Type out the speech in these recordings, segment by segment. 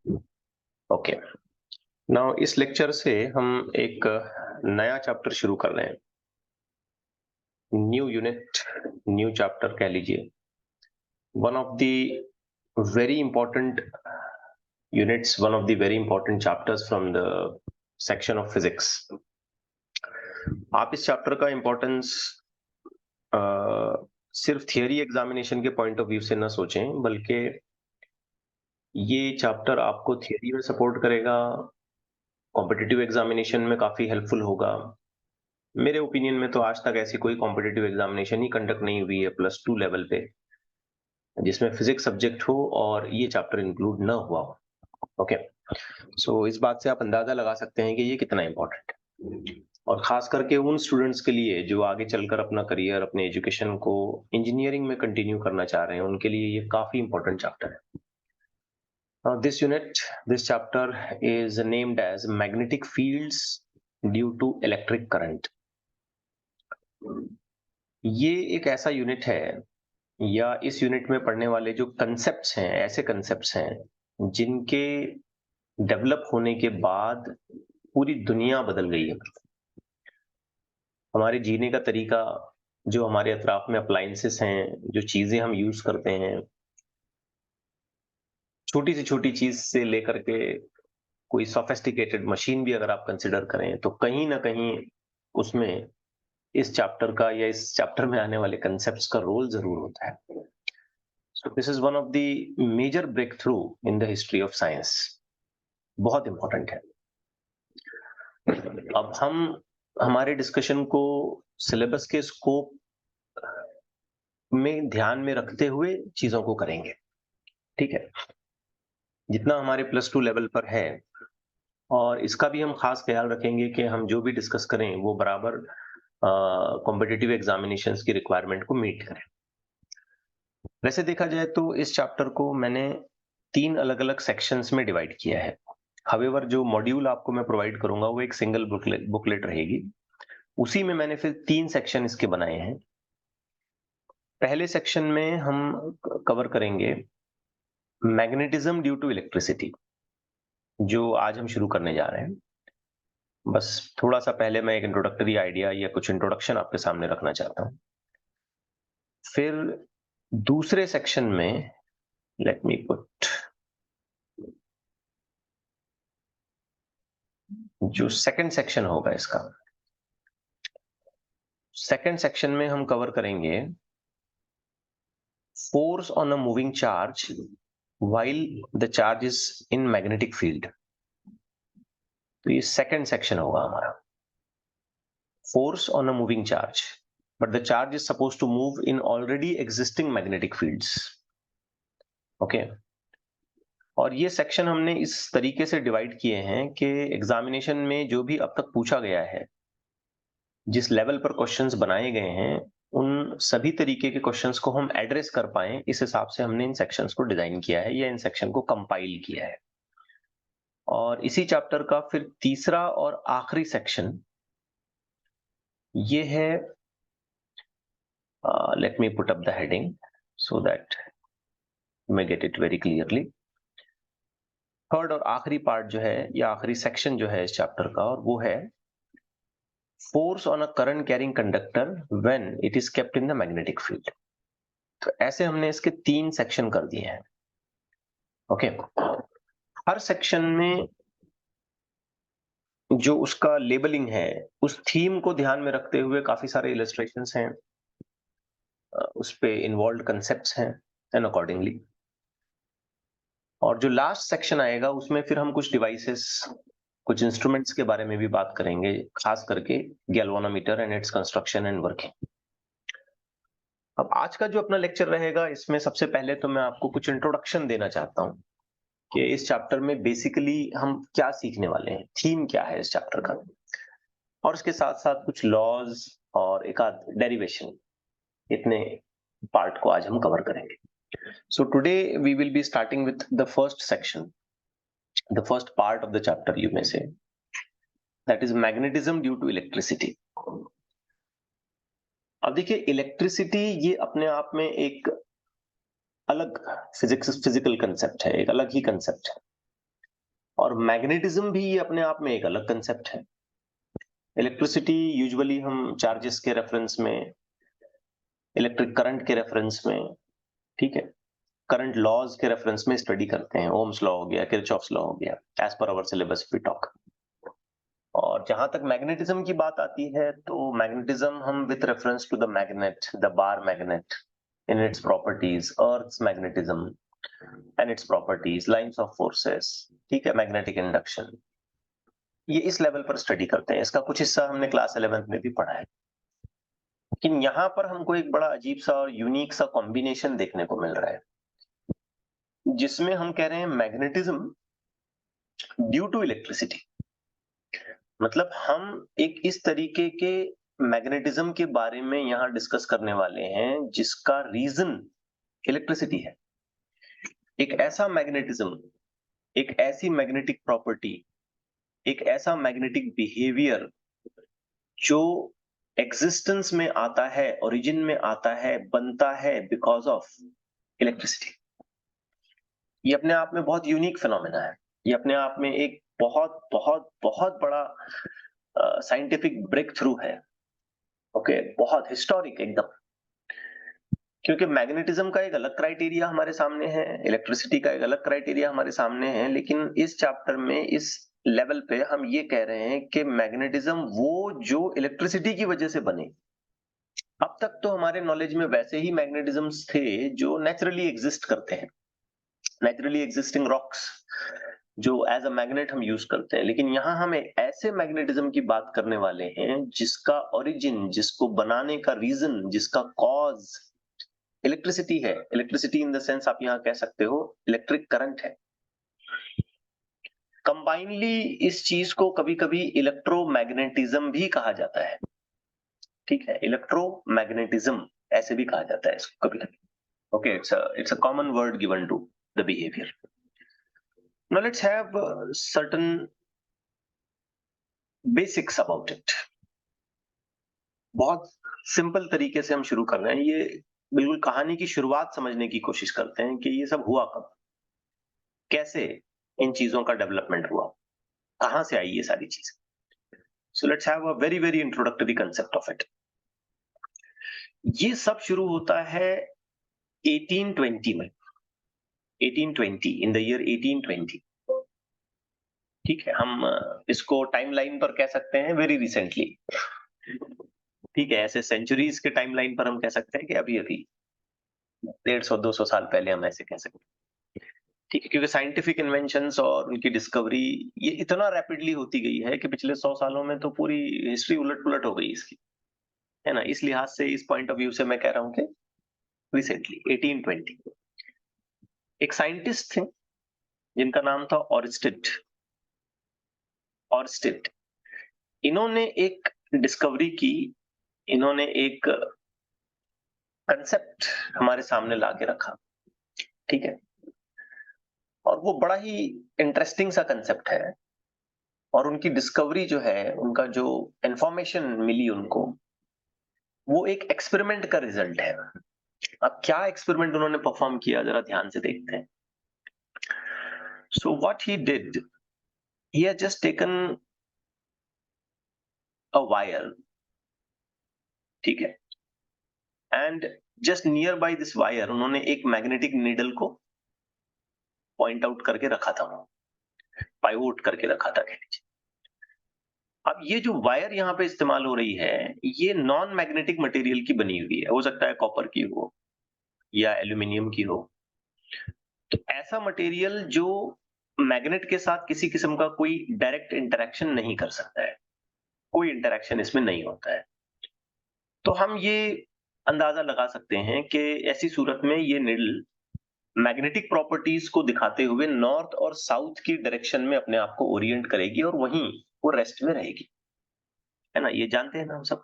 Okay, now इस lecture से हम एक नया चैप्टर शुरू कर रहे हैं। न्यू यूनिट, न्यू चैप्टर कह लीजिए। One of the very important units, one of the very important chapters from the section of physics. आप इस चैप्टर का इंपॉर्टेंस सिर्फ थियरी एग्जामिनेशन के पॉइंट ऑफ व्यू से ना सोचें, बल्कि ये चैप्टर आपको थियरी में सपोर्ट करेगा, कॉम्पिटिटिव एग्जामिनेशन में काफी हेल्पफुल होगा। मेरे ओपिनियन में तो आज तक ऐसी कोई कॉम्पिटिटिव एग्जामिनेशन ही कंडक्ट नहीं हुई है +2 लेवल पे जिसमें फिजिक्स सब्जेक्ट हो और ये चैप्टर इंक्लूड ना हुआ हो। ओके, सो इस बात से आप अंदाजा लगा सकते हैं कि ये कितना इंपॉर्टेंट है, और खास करके उन स्टूडेंट्स के लिए जो आगे चलकर अपना करियर, अपने एजुकेशन को इंजीनियरिंग में कंटिन्यू करना चाह रहे हैं, उनके लिए ये काफी इंपॉर्टेंट चैप्टर है। This unit, this chapter is named as magnetic fields due to electric current. ये एक ऐसा यूनिट है, या इस यूनिट में पढ़ने वाले जो कंसेप्ट्स हैं, ऐसे कंसेप्ट्स हैं जिनके डेवलप होने के बाद पूरी दुनिया बदल गई है। हमारे जीने का तरीका, जो हमारे अतराफ में अप्लायंसेस हैं, जो चीजें हम यूज करते हैं, छोटी से छोटी चीज से लेकर के कोई सोफिस्टिकेटेड मशीन भी अगर आप कंसिडर करें, तो कहीं ना कहीं उसमें इस चैप्टर का या इस चैप्टर में आने वाले कंसेप्ट्स का रोल जरूर होता है। So this is one of the major breakthrough in the history of science. बहुत इंपॉर्टेंट है। अब हम हमारे डिस्कशन को सिलेबस के स्कोप में ध्यान में रखते हुए चीजों को करेंगे, ठीक है? जितना हमारे +2 लेवल पर है, और इसका भी हम खास ख्याल रखेंगे कि हम जो भी डिस्कस करें वो बराबर कॉम्पिटिटिव एग्जामिनेशंस की रिक्वायरमेंट को मीट करें। वैसे देखा जाए तो इस चैप्टर को मैंने 3 अलग-अलग सेक्शंस में डिवाइड किया है। हाउएवर जो मॉड्यूल आपको मैं प्रोवाइड करूंगा वो एक सिंगल बुकलेट रहेगी। उसी में मैंने फिर 3 सेक्शन इसके बनाए हैं। पहले सेक्शन में हम कवर करेंगे मैग्नेटिज्म ड्यू टू इलेक्ट्रिसिटी, जो आज हम शुरू करने जा रहे हैं। बस थोड़ा सा पहले मैं एक इंट्रोडक्टरी आइडिया या कुछ इंट्रोडक्शन आपके सामने रखना चाहता हूं। फिर दूसरे सेक्शन में लेट मी पुट, जो सेकंड सेक्शन होगा इसका, सेकंड सेक्शन में हम कवर करेंगे force on a moving charge while the charge is in magnetic field. तो ये सेकंड सेक्शन होगा हमारा, force on a moving charge but the charge is suppose to move in already existing magnetic fields. Okay, और ये section हमने इस तरीके से डिवाइड किए हैं कि एग्जामिनेशन में जो भी अब तक पूछा गया है, जिस लेवल पर क्वेश्चंस बनाए गए हैं, उन सभी तरीके के क्वेश्चंस को हम एड्रेस कर पाए, इस हिसाब से हमने इन सेक्शंस को डिजाइन किया है या इन सेक्शन को कंपाइल किया है। और इसी चैप्टर का फिर तीसरा और आखिरी सेक्शन ये है, late me put up the heading so that you may get it very clearly. Third और आखिरी पार्ट जो है या आखिरी सेक्शन जो है इस चैप्टर का, और वो है force on a current carrying conductor when it is kept in the magnetic field. तो ऐसे हमने इसके 3 सेक्शन कर दिए हैं। ओके, हर सेक्शन में जो उसका लेबलिंग है, उस थीम को ध्यान में रखते हुए काफी सारे इलस्ट्रेशंस हैं, उस पे इन्वॉल्व कंसेप्ट्स हैं एंड अकॉर्डिंगली। और जो लास्ट सेक्शन आएगा उसमें फिर हम कुछ डिवाइसेस, कुछ इंस्ट्रूमेंट्स के बारे में भी बात करेंगे, खास करके galvanometer and its construction and working. अब आज का जो अपना लेक्चर रहेगा, इसमें सबसे पहले तो मैं आपको कुछ इंट्रोडक्शन देना चाहता हूं कि इस चैप्टर में बेसिकली हम क्या सीखने वाले हैं, थीम क्या है इस चैप्टर का, और उसके साथ साथ कुछ लॉज और एक आध डेरिवेशन, इतने पार्ट को आज हम कवर करेंगे। So today we will be starting with the first section, the first part of the chapter you may say, that is magnetism due to electricity. अब देखिए, इलेक्ट्रिसिटी ये अपने आप में एक अलग फिजिकल कंसेप्ट है, एक अलग ही कंसेप्ट है। और मैग्नेटिज्म भी ये अपने आप में एक अलग कंसेप्ट है। इलेक्ट्रिसिटी यूजुअली हम चार्जेस के रेफरेंस में, इलेक्ट्रिक करंट के रेफरेंस में, ठीक है, करंट लॉज के रेफरेंस में स्टडी करते हैं। ओम्स लॉ हो गया, किरचॉफ्स लॉ हो गया, as per hour syllabus we talk. और जहां तक मैग्नेटिज्म की बात आती है तो मैग्नेटिज्म हम with reference to the magnet, the bar magnet in its properties, earth's magnetism and its properties, lines of forces, ठीक है, मैग्नेटिक इंडक्शन, ये इस लेवल पर स्टडी करते हैं। इसका कुछ हिस्सा हमने क्लास 11th में भी पढ़ा है। लेकिन यहाँ पर हमको एक बड़ा अजीब सा और यूनिक सा कॉम्बिनेशन देखने को मिल रहा है, जिसमें हम कह रहे हैं मैग्नेटिज्म ड्यू टू इलेक्ट्रिसिटी। मतलब हम एक इस तरीके के मैग्नेटिज्म के बारे में यहाँ डिस्कस करने वाले हैं जिसका रीजन इलेक्ट्रिसिटी है। एक ऐसा मैग्नेटिज्म, एक ऐसी मैग्नेटिक प्रॉपर्टी, एक ऐसा मैग्नेटिक बिहेवियर जो एग्जिस्टेंस में आता है, ओरिजिन में आता है, बनता है बिकॉज ऑफ इलेक्ट्रिसिटी। ये अपने आप में बहुत यूनिक फिनोमेना है। ये अपने आप में एक बहुत बहुत बहुत बड़ा साइंटिफिक ब्रेक थ्रू है। ओके, बहुत हिस्टोरिक एकदम। क्योंकि मैग्नेटिज्म का एक अलग क्राइटेरिया हमारे सामने है, इलेक्ट्रिसिटी का एक अलग क्राइटेरिया हमारे सामने है, लेकिन इस चैप्टर में इस लेवल पे हम ये कह रहे हैं कि मैग्नेटिज्म वो जो इलेक्ट्रिसिटी की वजह से बने। अब तक तो हमारे नॉलेज में वैसे ही मैग्नेटिज्म्स थे जो नेचुरली एग्जिस्ट करते हैं, नेचुरली एग्जिस्टिंग रॉक्स जो एज अ मैग्नेट हम यूज करते हैं। लेकिन यहाँ हम एक ऐसे मैग्नेटिज्म की बात करने वाले हैं जिसका ओरिजिन, जिसको बनाने का रीजन, जिसका कॉज इलेक्ट्रिसिटी है। इलेक्ट्रिसिटी इन द सेंस आप यहाँ कह सकते हो इलेक्ट्रिक करंट है। कंबाइनली इस चीज को कभी कभी इलेक्ट्रोमैग्नेटिज्म भी कहा जाता है, ठीक है, इलेक्ट्रोमैग्नेटिज्म ऐसे भी कहा जाता है इसको कभी कभी। Okay, it's a common word given to the behaviour. Now let's have certain basics about it. बहुत सिंपल तरीके से हम शुरू कर रहे हैं, ये बिल्कुल कहानी की शुरुआत समझने की कोशिश करते हैं कि ये सब हुआ कब, कैसे इन चीजों का डेवलपमेंट हुआ, कहां से आई ये सारी चीज। So let's have a very very introductory concept of it. ये सब शुरू होता है 1820 में, 1820, इन द ईयर 1820। ठीक है, हम इसको टाइमलाइन पर कह सकते हैं वेरी रिसेंटली, ठीक है, ऐसे सेंचुरीज के टाइमलाइन पर हम कह सकते हैं कि अभी अभी 150-200 साल पहले हम ऐसे कह सकते हैं, ठीक है, क्योंकि साइंटिफिक इन्वेंशंस और उनकी डिस्कवरी ये इतना रैपिडली होती गई है कि पिछले 100 सालों में तो पूरी हिस्ट्री उलट पुलट हो गई इसकी, है ना। इस लिहाज से, इस पॉइंट ऑफ व्यू से मैं कह रहा हूं कि रिसेंटली 1820 एक साइंटिस्ट थे जिनका नाम था ऑर्स्टेड। ऑर्स्टेड, इन्होंने एक डिस्कवरी की, इन्होंने एक कंसेप्ट हमारे सामने ला के रखा, ठीक है, और वो बड़ा ही इंटरेस्टिंग सा कंसेप्ट है। और उनकी डिस्कवरी जो है, उनका जो इंफॉर्मेशन मिली उनको, वो एक एक्सपेरिमेंट का रिजल्ट है। अब क्या एक्सपेरिमेंट उन्होंने परफॉर्म किया, जरा ध्यान से देखते हैं। So what he did, he has just taken a wire, ठीक है, and just near by this wire उन्होंने एक मैग्नेटिक नीडल को पॉइंट आउट करके रखा था, पाइवोट करके रखा था, कह लीजिए। अब ये जो वायर यहाँ पे इस्तेमाल हो रही है, ये नॉन मैग्नेटिक मटेरियल की बनी हुई है, हो सकता है कॉपर की हो या एल्यूमिनियम की हो। तो ऐसा मटेरियल जो मैग्नेट के साथ किसी किस्म का कोई डायरेक्ट इंटरेक्शन नहीं कर सकता है, कोई इंटरेक्शन इसमें नहीं होता है। तो हम ये अंदाजा लगा सकते हैं कि ऐसी सूरत में ये निडल मैग्नेटिक प्रॉपर्टीज को दिखाते हुए नॉर्थ और साउथ की डायरेक्शन में अपने आप को ओरिएंट करेगी और वहीं वो रेस्ट में रहेगी, है ना, ये जानते हैं ना हम सब।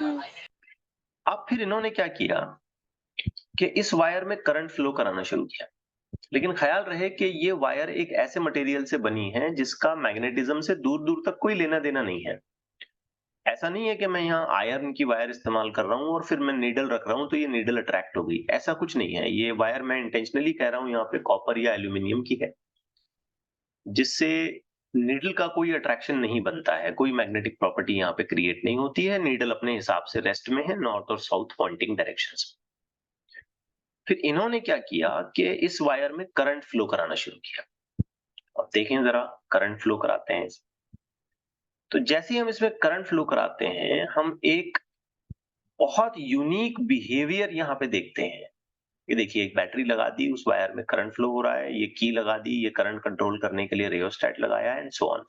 हम्म। अब फिर इन्होंने क्या किया कि इस वायर में करंट फ्लो कराना शुरू किया। लेकिन ख्याल रहे कि ये वायर एक ऐसे मटेरियल से बनी है जिसका मैग्नेटिज्म से दूर दूर तक कोई लेना देना नहीं है। ऐसा नहीं है कि मैं यहाँ आयरन की वायर इस्तेमाल कर रहा हूँ और फिर मैं नीडल रख रहा हूँ तो ये नीडल अट्रैक्ट हो गई, ऐसा कुछ नहीं है। ये वायर मैं इंटेंशनली कह रहा हूँ यहाँ पे कॉपर या एल्यूमिनियम की है, जिससे नीडल का कोई अट्रैक्शन नहीं बनता है, कोई मैग्नेटिक प्रॉपर्टी यहाँ पे क्रिएट नहीं होती है, नीडल अपने हिसाब से रेस्ट में है नॉर्थ और साउथ पॉइंटिंग डायरेक्शंस में। फिर इन्होंने क्या किया कि इस वायर में करंट फ्लो कराना शुरू किया। अब देखें जरा, करंट फ्लो कराते हैं तो जैसे ही हम इसमें करंट फ्लो कराते हैं, हम एक बहुत यूनिक बिहेवियर यहाँ पे देखते हैं। ये देखिए, एक बैटरी लगा दी, उस वायर में करंट फ्लो हो रहा है, ये की लगा दी, ये करंट कंट्रोल करने के लिए रियोस्टेट लगाया एंड सो ऑन।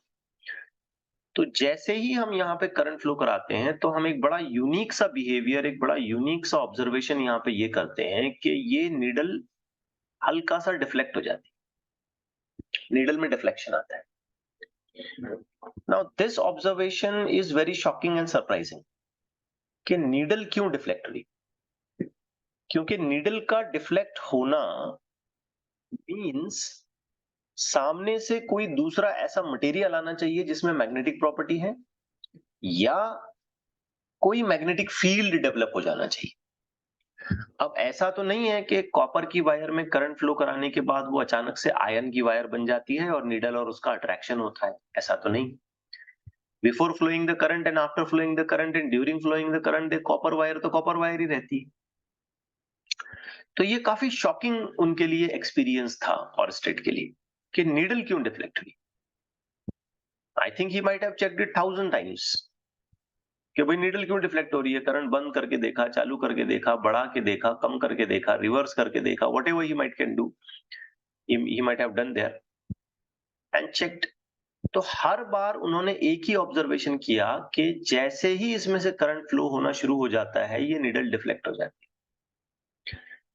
तो जैसे ही हम यहाँ पे करंट फ्लो कराते हैं तो हम एक बड़ा यूनिक सा बिहेवियर, एक बड़ा यूनिक सा ऑब्जर्वेशन यहाँ पे ये करते हैं कि ये नीडल हल्का सा डिफ्लेक्ट हो जाती है, नीडल में डिफ्लेक्शन आता है। Now this observation is very shocking and surprising कि नीडल क्यों डिफ्लेक्ट हुई। क्योंकि नीडल का डिफ्लेक्ट होना मींस सामने से कोई दूसरा ऐसा मटेरियल आना चाहिए जिसमें मैग्नेटिक प्रॉपर्टी है, या कोई मैग्नेटिक फील्ड डेवलप हो जाना चाहिए। अब ऐसा तो नहीं है कि कॉपर की वायर में करंट फ्लो कराने के बाद वो अचानक से आयरन की वायर बन जाती है और नीडल और उसका अट्रैक्शन होता है, ऐसा तो नहीं। Before flowing the current and after flowing the current and during flowing the current, copper wire तो कॉपर वायर ही रहती है। तो ये काफी शॉकिंग उनके लिए एक्सपीरियंस था और स्टेट के लिए कि नीडल क्यों डिफ्लेक्ट हुई। I think he might have checked it 1000 times कि भाई नीडल क्यों डिफ्लेक्ट हो रही है। करंट बंद करके देखा, चालू करके देखा, बढ़ा के देखा, कम करके देखा, रिवर्स करके देखा, whatever he might can do, he might have done there and checked। तो हर बार उन्होंने एक ही ऑब्जर्वेशन किया कि जैसे ही इसमें से करंट फ्लो होना शुरू हो जाता है, ये नीडल डिफ्लेक्ट हो जाती है।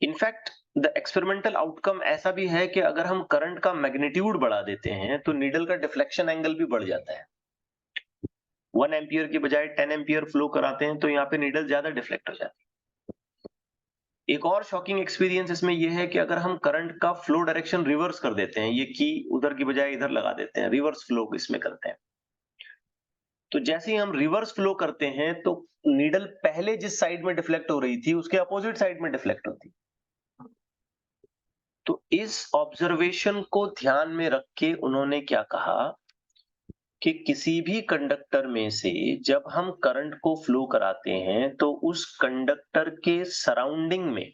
इनफैक्ट द एक्सपेरिमेंटल आउटकम ऐसा भी है कि अगर हम करंट का मैग्नीट्यूड बढ़ा देते हैं तो नीडल का डिफ्लेक्शन एंगल भी बढ़ जाता है। 1 एम्पियर की बजाय 10 एम्पियर फ्लो कराते हैं तो यहाँ पे नीडल ज्यादा डिफ्लेक्ट हो जाती है। एक और शॉकिंग एक्सपीरियंस इसमें यह है कि अगर हम करंट का फ्लो डायरेक्शन रिवर्स कर देते हैं, ये की उधर की बजाय इधर लगा देते हैं, रिवर्स फ्लो इसमें करते हैं, तो जैसे ही हम रिवर्स फ्लो करते हैं तो नीडल पहले जिस साइड में डिफ्लेक्ट हो रही थी उसके अपोजिट साइड में डिफ्लेक्ट होती। तो इस ऑब्जर्वेशन को ध्यान में रख के उन्होंने क्या कहा कि किसी भी कंडक्टर में से जब हम करंट को फ्लो कराते हैं तो उस कंडक्टर के सराउंडिंग में,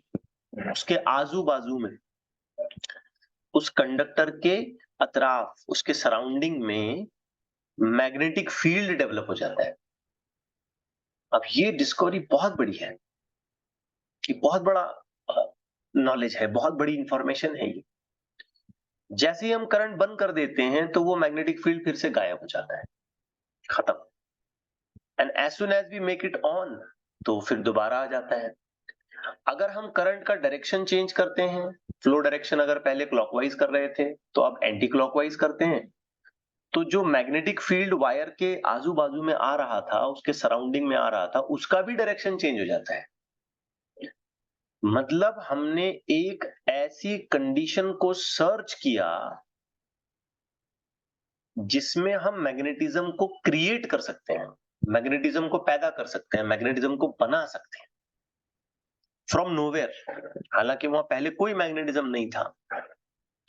उसके आजू बाजू में, उस कंडक्टर के अतराफ, उसके सराउंडिंग में मैग्नेटिक फील्ड डेवलप हो जाता है। अब ये डिस्कवरी बहुत बड़ी है, ये बहुत बड़ा नॉलेज है, बहुत बड़ी इंफॉर्मेशन है ये। जैसे ही हम करंट बंद कर देते हैं तो वो मैग्नेटिक फील्ड फिर से गायब हो जाता है, खत्म। And as soon as we make it on तो फिर दोबारा आ जाता है। अगर हम करंट का डायरेक्शन चेंज करते हैं, फ्लो डायरेक्शन अगर पहले क्लॉकवाइज कर रहे थे तो अब एंटी क्लॉकवाइज करते हैं, तो जो मैग्नेटिक फील्ड वायर के आजू बाजू में आ रहा था, उसके सराउंडिंग में आ रहा था, उसका भी डायरेक्शन चेंज हो जाता है। मतलब हमने एक ऐसी कंडीशन को सर्च किया जिसमें हम मैग्नेटिज्म को क्रिएट कर सकते हैं, मैग्नेटिज्म को पैदा कर सकते हैं, मैग्नेटिज्म को बना सकते हैं फ्रॉम नोवेयर। हालांकि वहां पहले कोई मैग्नेटिज्म नहीं था।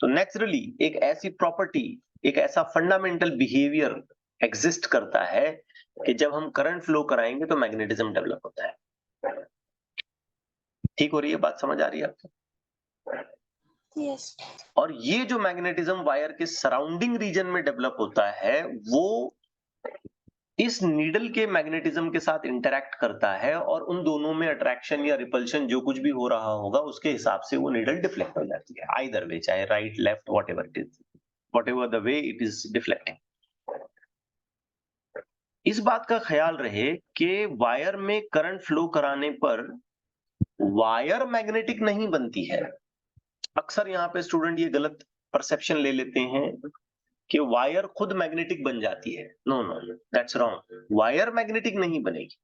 तो नेचुरली एक ऐसी प्रॉपर्टी, एक ऐसा फंडामेंटल बिहेवियर एग्जिस्ट करता है कि जब हम करंट फ्लो कराएंगे तो मैग्नेटिज्म डेवलप होता है। ठीक हो रही है बात, समझ आ रही है आपको? यस। और ये जो मैग्नेटिज्म वायर के सराउंडिंग रीजन में डेवलप होता है, वो इस नीडल के मैग्नेटिज्म के साथ इंटरैक्ट करता है और उन दोनों में अट्रैक्शन या रिपल्शन जो कुछ भी हो रहा होगा उसके हिसाब से वो नीडल डिफ्लेक्ट हो जाती है, आइदर वे, चाहे right left whatever it is, whatever the way it is deflecting. इस बात का ख्याल रहे कि वायर में करंट फ्लो कराने पर वायर मैग्नेटिक नहीं बनती है। अक्सर यहाँ पे स्टूडेंट ये गलत परसेप्शन ले लेते हैं कि वायर खुद मैग्नेटिक बन जाती है। No no, that's wrong. Wire magnetic नहीं बनेगी,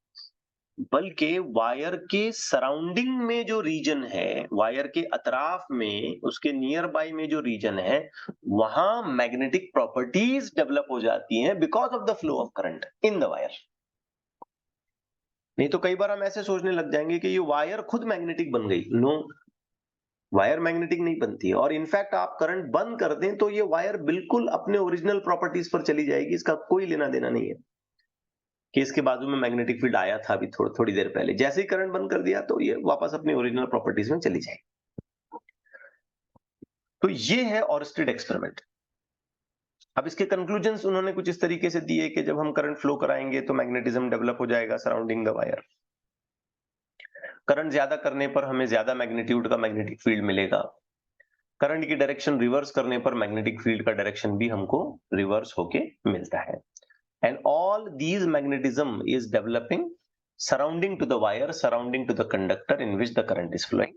बल्कि वायर के सराउंडिंग में जो रीजन है, वायर के अतराफ में, उसके नियर बाय में जो रीजन है, वहां मैग्नेटिक प्रॉपर्टीज डेवलप हो जाती हैं because of the flow of current in the wire. नहीं तो कई बार हम ऐसे सोचने लग जाएंगे कि ये वायर खुद मैग्नेटिक बन गई। नो, वायर मैग्नेटिक नहीं बनती है। और इनफैक्ट आप करंट बंद कर दें तो ये वायर बिल्कुल अपने ओरिजिनल प्रॉपर्टीज पर चली जाएगी, इसका कोई लेना देना नहीं है कि इसके बाजू में मैग्नेटिक फील्ड आया था अभी थोड़ी देर पहले। जैसे ही करंट बंद कर दिया तो ये वापस अपनी ओरिजिनल प्रॉपर्टीज में चली जाएगी। तो ये है ऑरस्टेड एक्सपेरिमेंट। अब इसके कंक्लूजन्स उन्होंने कुछ इस तरीके से दिए कि जब हम करंट फ्लो कराएंगे तो मैग्नेटिज्म डेवलप हो जाएगा सराउंडिंग द वायर। करंट ज्यादा करने पर हमें ज्यादा मैग्नीट्यूड का मैग्नेटिक फील्ड मिलेगा। करंट की डायरेक्शन रिवर्स करने पर मैग्नेटिक फील्ड का डायरेक्शन भी हमको रिवर्स होके मिलता है। And all these magnetism is developing surrounding to the wire, surrounding to the conductor in which the current is flowing.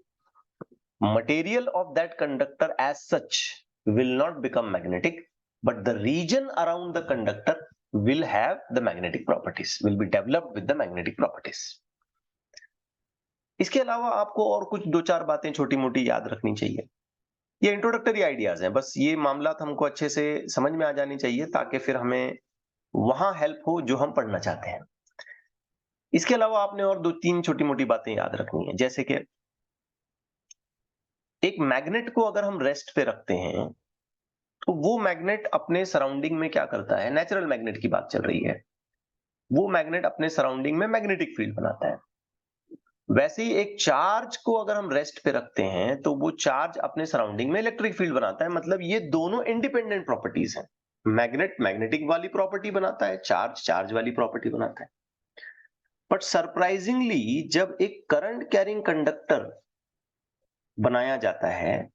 Material of that conductor as such will not become magnetic, but the region around the conductor will have the magnetic properties, will be developed with the magnetic properties. इसके अलावा आपको और कुछ दो चार बातें छोटी मोटी याद रखनी चाहिए। ये इंट्रोडक्टरी आइडियाज हैं, बस ये मामला हमको अच्छे से समझ में आ जानी चाहिए ताकि फिर हमें वहां हेल्प हो जो हम पढ़ना चाहते हैं। इसके अलावा आपने और दो तीन छोटी मोटी बातें याद रखनी है, जैसे कि एक मैग्नेट को अगर हम रेस्ट पे रखते हैं तो वो मैग्नेट अपने सराउंडिंग में क्या करता है, नेचुरल मैग्नेट की बात चल रही है, वो मैग्नेट अपने सराउंडिंग में मैग्नेटिक फील्ड बनाता है। वैसे ही एक चार्ज को अगर हम रेस्ट पे रखते हैं तो वो चार्ज अपने सराउंडिंग में इलेक्ट्रिक फील्ड बनाता है। मतलब ये दोनों इंडिपेंडेंट प्रॉपर्टीज हैं। मैग्नेट मैग्नेटिक वाली प्रॉपर्टी बनाता है, चार्ज चार्ज वाली प्रॉपर्टी बनाता है। बट सरप्राइजिंगली जब एक करंट कैरिंग कंडक्टर बनाया जाता है,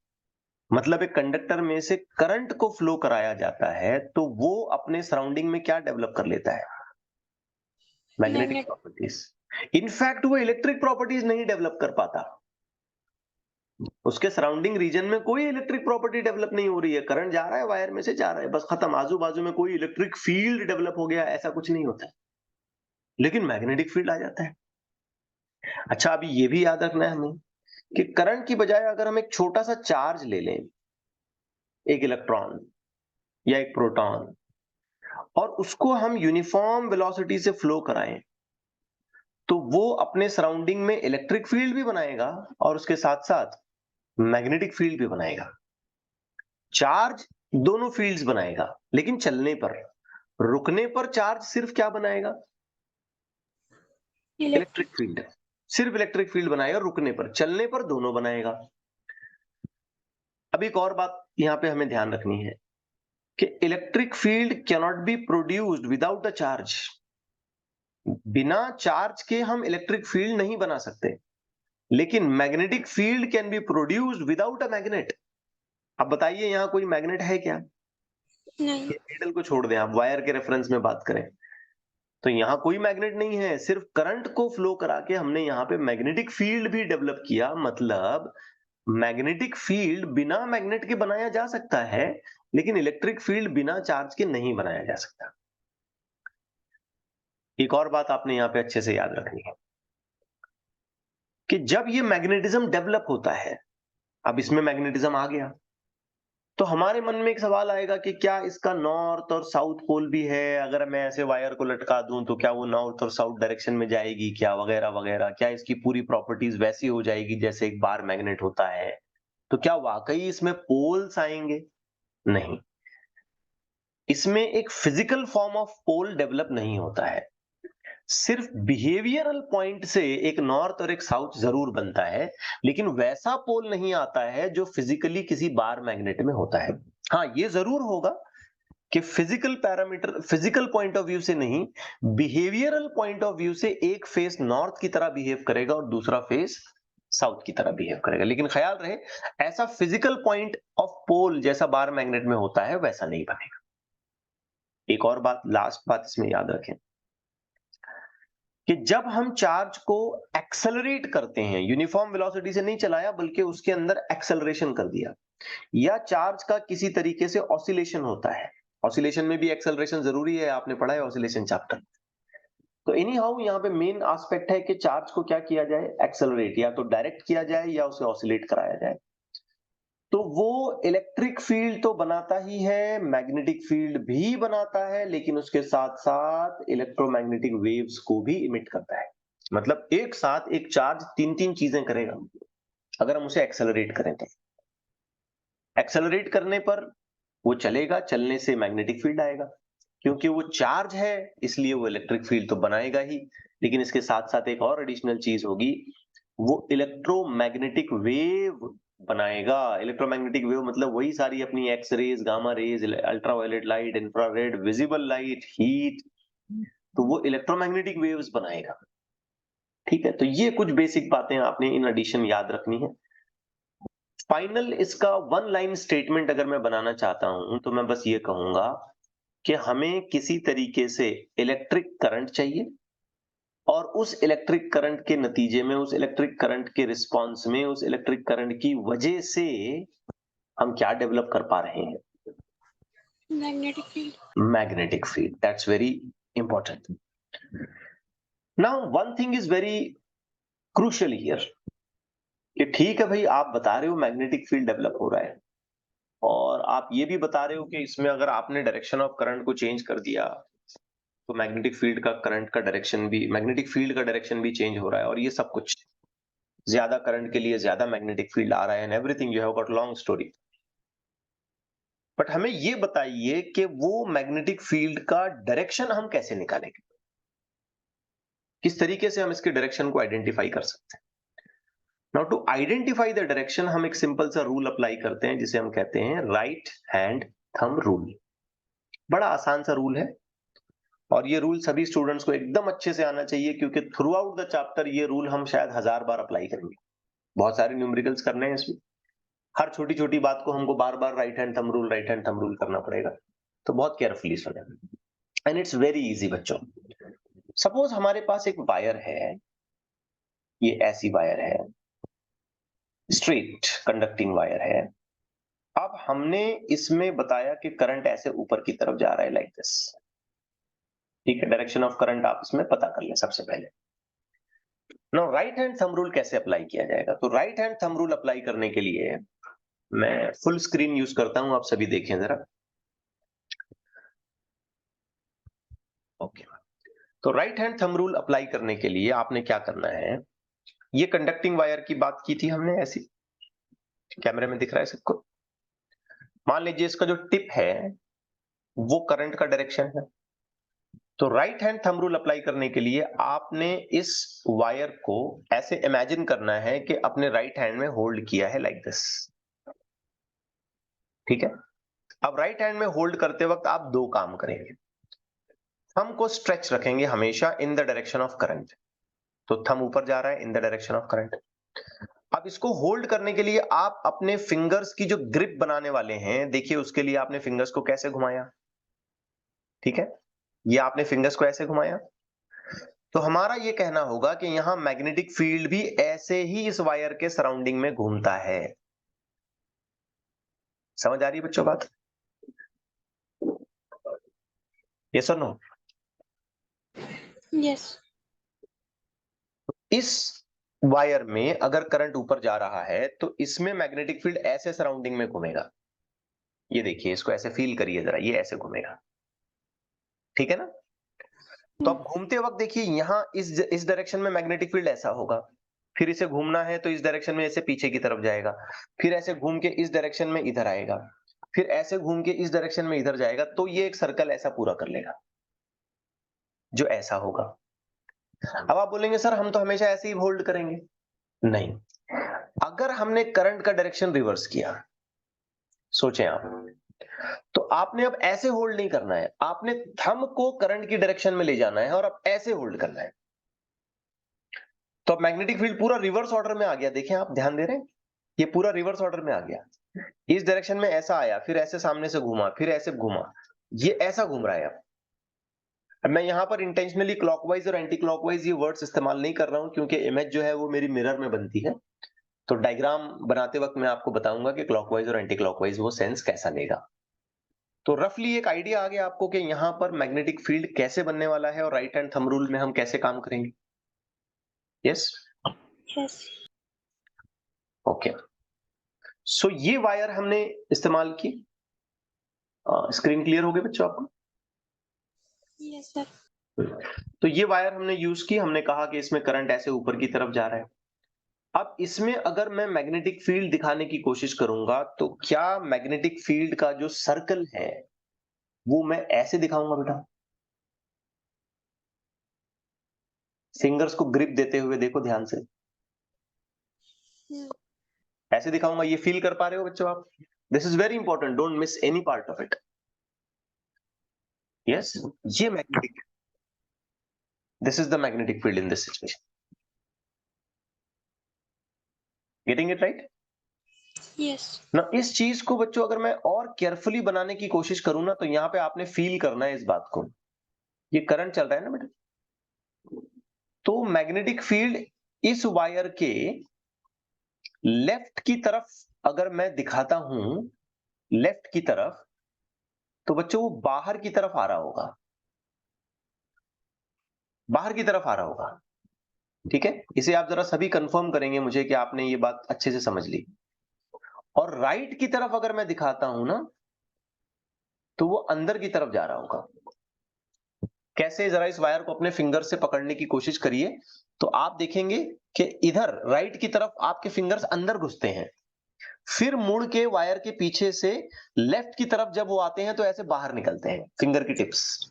मतलब एक कंडक्टर में से करंट को फ्लो कराया जाता है, तो वो अपने सराउंडिंग में क्या डेवलप कर लेता है, मैग्नेटिक मैग्नेट प्रॉपर्टीज। इनफैक्ट वो इलेक्ट्रिक प्रॉपर्टीज नहीं डेवलप कर पाता, उसके सराउंडिंग रीजन में कोई इलेक्ट्रिक प्रॉपर्टी डेवलप नहीं हो रही है, करंट जा रहा है वायर में से जा रहा है, बस खत्म। आजू बाजू में कोई इलेक्ट्रिक फील्ड डेवलप हो गया ऐसा कुछ नहीं होता है, लेकिन मैग्नेटिक फील्ड आ जाता है। अच्छा, अभी ये भी याद रखना है हमें कि करंट की बजाय अगर हम एक छोटा सा चार्ज ले लें, एक इलेक्ट्रॉन या एक प्रोटॉन, और उसको हम यूनिफॉर्म वेलोसिटी से फ्लो कराएं, तो वो अपने सराउंडिंग में इलेक्ट्रिक फील्ड भी बनाएगा और उसके साथ साथ मैग्नेटिक फील्ड भी बनाएगा। चार्ज दोनों फील्ड्स बनाएगा, लेकिन चलने पर, रुकने पर चार्ज सिर्फ क्या बनाएगा, इलेक्ट्रिक इलेक्ट्रिक फील्ड, सिर्फ इलेक्ट्रिक फील्ड बनाएगा रुकने पर। चलने पर दोनों बनाएगा। अब एक और बात यहां पे हमें ध्यान रखनी है कि electric field can not be produced without a charge. बिना चार्ज के हम इलेक्ट्रिक फील्ड नहीं बना सकते, लेकिन magnetic field can be produced without a magnet. अब बताइए यहां कोई मैग्नेट है क्या? नहीं। ये नीडल को छोड़ दें, आप वायर के रेफरेंस में बात करें तो यहां कोई मैग्नेट नहीं है, सिर्फ करंट को फ्लो करा के हमने यहां पे मैग्नेटिक फील्ड भी डेवलप किया। मतलब मैग्नेटिक फील्ड बिना मैग्नेट के बनाया जा सकता है, लेकिन इलेक्ट्रिक फील्ड बिना चार्ज के नहीं बनाया जा सकता। एक और बात आपने यहां पे अच्छे से याद रखनी है कि जब ये मैग्नेटिज्म डेवलप होता है, अब इसमें मैग्नेटिज्म आ गया, तो हमारे मन में एक सवाल आएगा कि क्या इसका नॉर्थ और साउथ पोल भी है? अगर मैं ऐसे वायर को लटका दूं तो क्या वो नॉर्थ और साउथ डायरेक्शन में जाएगी क्या, वगैरह वगैरह। क्या इसकी पूरी प्रॉपर्टीज वैसी हो जाएगी जैसे एक बार मैग्नेट होता है? तो क्या वाकई इसमें पोल्स आएंगे? नहीं, इसमें एक physical form of pole develop नहीं होता है। सिर्फ बिहेवियरल पॉइंट से एक नॉर्थ और एक साउथ जरूर बनता है, लेकिन वैसा पोल नहीं आता है जो फिजिकली किसी बार मैग्नेट में होता है। हाँ, ये जरूर होगा कि physical parameter, physical point of view से नहीं, बिहेवियरल पॉइंट ऑफ व्यू से एक फेस नॉर्थ की तरह बिहेव करेगा और दूसरा फेस साउथ की तरह बिहेव करेगा। लेकिन ख्याल रहे, ऐसा फिजिकल पॉइंट ऑफ पोल जैसा बार मैग्नेट में होता है वैसा नहीं बनेगा। एक और बात, लास्ट बात इसमें याद रखें कि जब हम चार्ज को एक्सेलरेट करते हैं, यूनिफॉर्म वेलोसिटी से नहीं चलाया बल्कि उसके अंदर एक्सेलरेशन कर दिया, या चार्ज का किसी तरीके से ऑसिलेशन होता है, ऑसिलेशन में भी एक्सेलरेशन जरूरी है, आपने पढ़ा है ऑसिलेशन चैप्टर। तो एनी हाउ यहाँ पे मेन एस्पेक्ट है कि चार्ज को क्या किया जाए, एक्सेलरेट, या तो डायरेक्ट किया जाए या उसे ऑसिलेट कराया जाए। तो वो इलेक्ट्रिक फील्ड तो बनाता ही है, मैग्नेटिक फील्ड भी बनाता है, लेकिन उसके साथ साथ इलेक्ट्रोमैग्नेटिक वेव्स को भी इमिट करता है। मतलब एक साथ एक चार्ज तीन तीन चीजें करेगा। अगर हम उसे एक्सेलरेट करें तो एक्सेलरेट करने पर वो चलेगा, चलने से मैग्नेटिक फील्ड आएगा, क्योंकि वो चार्ज है इसलिए वो इलेक्ट्रिक फील्ड तो बनाएगा ही, लेकिन इसके साथ साथ एक और एडिशनल चीज होगी, वो इलेक्ट्रोमैग्नेटिक वेव बनाएगा। इलेक्ट्रोमैग्नेटिक वेव मतलब वही सारी अपनी X rays, gamma rays, ultraviolet light, infrared, visible light, heat, तो वो इलेक्ट्रोमैग्नेटिक वेव्स बनाएगा। ठीक है, तो ये कुछ बेसिक बातें आपने इन एडिशन याद रखनी है। फाइनल इसका वन लाइन स्टेटमेंट अगर मैं बनाना चाहता हूं तो मैं बस ये कहूंगा कि हमें किसी तरीके से इलेक्ट्रिक करंट चाहिए, और उस इलेक्ट्रिक करंट के नतीजे में, उस इलेक्ट्रिक करंट के रिस्पॉन्स में, उस इलेक्ट्रिक करंट की वजह से हम क्या डेवलप कर पा रहे हैं? Magnetic field. Magnetic field. That's very important. Now one thing is very crucial here, कि ठीक है भाई, आप बता रहे हो मैग्नेटिक फील्ड डेवलप हो रहा है, और आप ये भी बता रहे हो कि इसमें अगर आपने डायरेक्शन ऑफ करंट को चेंज कर दिया तो मैग्नेटिक फील्ड का, करंट का डायरेक्शन भी, मैग्नेटिक फील्ड का डायरेक्शन भी चेंज हो रहा है, और ये सब कुछ ज्यादा करंट के लिए ज्यादा मैग्नेटिक फील्ड आ रहा है, and everything, you have got long story. But हमें ये बताइए कि वो मैग्नेटिक फील्ड का डायरेक्शन हम कैसे निकालेंगे, किस तरीके से हम इसके डायरेक्शन को आइडेंटिफाई कर सकते हैं? Now to identify the direction हम एक सिंपल सा रूल अप्लाई करते हैं, जिसे हम कहते हैं राइट हैंड थंब रूल। बड़ा आसान सा रूल है, और ये रूल सभी स्टूडेंट्स को एकदम अच्छे से आना चाहिए, क्योंकि थ्रू आउट द चैप्टर ये रूल हम शायद 1000 बार अप्लाई करेंगे। बहुत सारे न्यूमेरिकल्स करने हैं इसमें, हर छोटी छोटी बात को हमको बार बार right hand thumb rule, right hand thumb rule करना पड़ेगा, तो बहुत केयरफुली सुने। एंड इट्स वेरी इजी बच्चों। सपोज हमारे पास एक वायर है, ये ऐसी वायर है, स्ट्रेट कंडक्टिंग वायर है। अब हमने इसमें बताया कि करंट ऐसे ऊपर की तरफ जा रहा है, लाइक दिस। ठीक है, डायरेक्शन ऑफ करंट आप इसमें पता कर लें सबसे पहले। Now right hand thumb rule कैसे अप्लाई किया जाएगा? तो right hand thumb rule apply करने के लिए मैं फुल स्क्रीन यूज करता हूं, आप सभी देखें जरा। ओके, तो right hand thumb rule apply करने के लिए आपने क्या करना है, ये कंडक्टिंग वायर की बात की थी हमने, ऐसी, कैमरे में दिख रहा है सबको? मान लीजिए इसका जो टिप है वो करंट का डायरेक्शन है, तो right hand thumb rule apply करने के लिए आपने इस वायर को ऐसे इमेजिन करना है कि अपने राइट हैंड में होल्ड किया है, लाइक दिस। ठीक है, अब राइट हैंड में होल्ड करते वक्त आप दो काम करेंगे। थंब को स्ट्रेच रखेंगे हमेशा in the direction of current, तो थंब ऊपर जा रहा है in the direction of current. अब इसको होल्ड करने के लिए आप अपने फिंगर्स की जो ग्रिप बनाने वाले हैं, देखिए उसके लिए आपने फिंगर्स को कैसे घुमाया। ठीक है, ये आपने फिंगर्स को ऐसे घुमाया, तो हमारा ये कहना होगा कि यहां मैग्नेटिक फील्ड भी ऐसे ही इस वायर के सराउंडिंग में घूमता है। समझ आ रही है बच्चों बात? यस और नो? यस। इस वायर में अगर करंट ऊपर जा रहा है तो इसमें मैग्नेटिक फील्ड ऐसे सराउंडिंग में घूमेगा। ये देखिए, इसको ऐसे फील करिए जरा, ये ऐसे घूमेगा। ठीक है ना? तो अब घूमते वक्त देखिए, यहां इस डायरेक्शन में मैग्नेटिक फील्ड ऐसा होगा, फिर इसे घूमना है तो इस डायरेक्शन में ऐसे पीछे की तरफ जाएगा, फिर ऐसे घूम के इस डायरेक्शन में इधर आएगा, फिर ऐसे घूम के इस डायरेक्शन में इधर जाएगा, तो ये एक सर्कल ऐसा पूरा कर लेगा जो ऐसा होगा। अब आप बोलेंगे सर हम तो हमेशा ऐसे ही होल्ड करेंगे। नहीं, अगर हमने करंट का डायरेक्शन रिवर्स किया, सोचें आप, तो आपने अब ऐसे होल्ड नहीं करना है, आपने थंब को करंट की डायरेक्शन में ले जाना है और अब ऐसे होल्ड करना है। तो अब मैग्नेटिक फील्ड पूरा रिवर्स ऑर्डर में आ गया। देखें, आप ध्यान दे रहे हैं, ये पूरा रिवर्स ऑर्डर में आ गया। इस डायरेक्शन में ऐसा आया, फिर ऐसे सामने से घुमा, फिर ऐसे घुमा, ये ऐसा घूम रहा है। अब मैं यहां पर इंटेंशनली क्लॉकवाइज और एंटी क्लॉकवाइज ये वर्ड्स इस्तेमाल नहीं कर रहा हूं, क्योंकि इमेज जो है वो मेरी मिरर में बनती है, तो डायग्राम बनाते वक्त मैं आपको बताऊंगा कि क्लॉकवाइज और एंटी क्लॉकवाइज वो सेंस कैसा लेगा। तो रफली एक आइडिया आ गया आपको कि यहां पर मैग्नेटिक फील्ड कैसे बनने वाला है, और राइट हैंड थंब रूल में हम कैसे काम करेंगे। यस? यस। ओके, सो ये वायर हमने इस्तेमाल की। स्क्रीन क्लियर हो गई बच्चों आपको? Yes sir. तो ये वायर हमने यूज की, हमने कहा कि इसमें करंट ऐसे ऊपर की तरफ जा रहा है। अब इसमें अगर मैं मैग्नेटिक फील्ड दिखाने की कोशिश करूंगा तो क्या मैग्नेटिक फील्ड का जो सर्कल है वो मैं ऐसे दिखाऊंगा बेटा? फिंगर्स को ग्रिप देते हुए देखो ध्यान से, हम्म, ऐसे दिखाऊंगा, ये फील कर पा रहे हो बच्चों आप? This is very important, don't miss any part of it. Yes, ये magnetic, this is the magnetic field in this situation. Getting it right? yes, ना इस चीज को बच्चों अगर मैं और केयरफुली बनाने की कोशिश करूं ना, तो यहां पे आपने फील करना है इस बात को। ये करंट चल रहा है ना बेटा, तो मैग्नेटिक फील्ड इस वायर के लेफ्ट की तरफ अगर मैं दिखाता हूं, लेफ्ट की तरफ, तो बच्चों वो बाहर की तरफ आ रहा होगा, बाहर की तरफ आ रहा होगा। ठीक है, इसे आप जरा सभी कंफर्म करेंगे मुझे कि आपने ये बात अच्छे से समझ ली। और राइट की तरफ अगर मैं दिखाता हूं ना, तो वो अंदर की तरफ जा रहा होगा। कैसे? जरा इस वायर को अपने फिंगर से पकड़ने की कोशिश करिए, तो आप देखेंगे कि इधर राइट की तरफ आपके फिंगर्स अंदर घुसते हैं, फिर मुड़ के वायर के पीछे से लेफ्ट की तरफ जब वो आते हैं तो ऐसे बाहर निकलते हैं फिंगर की टिप्स।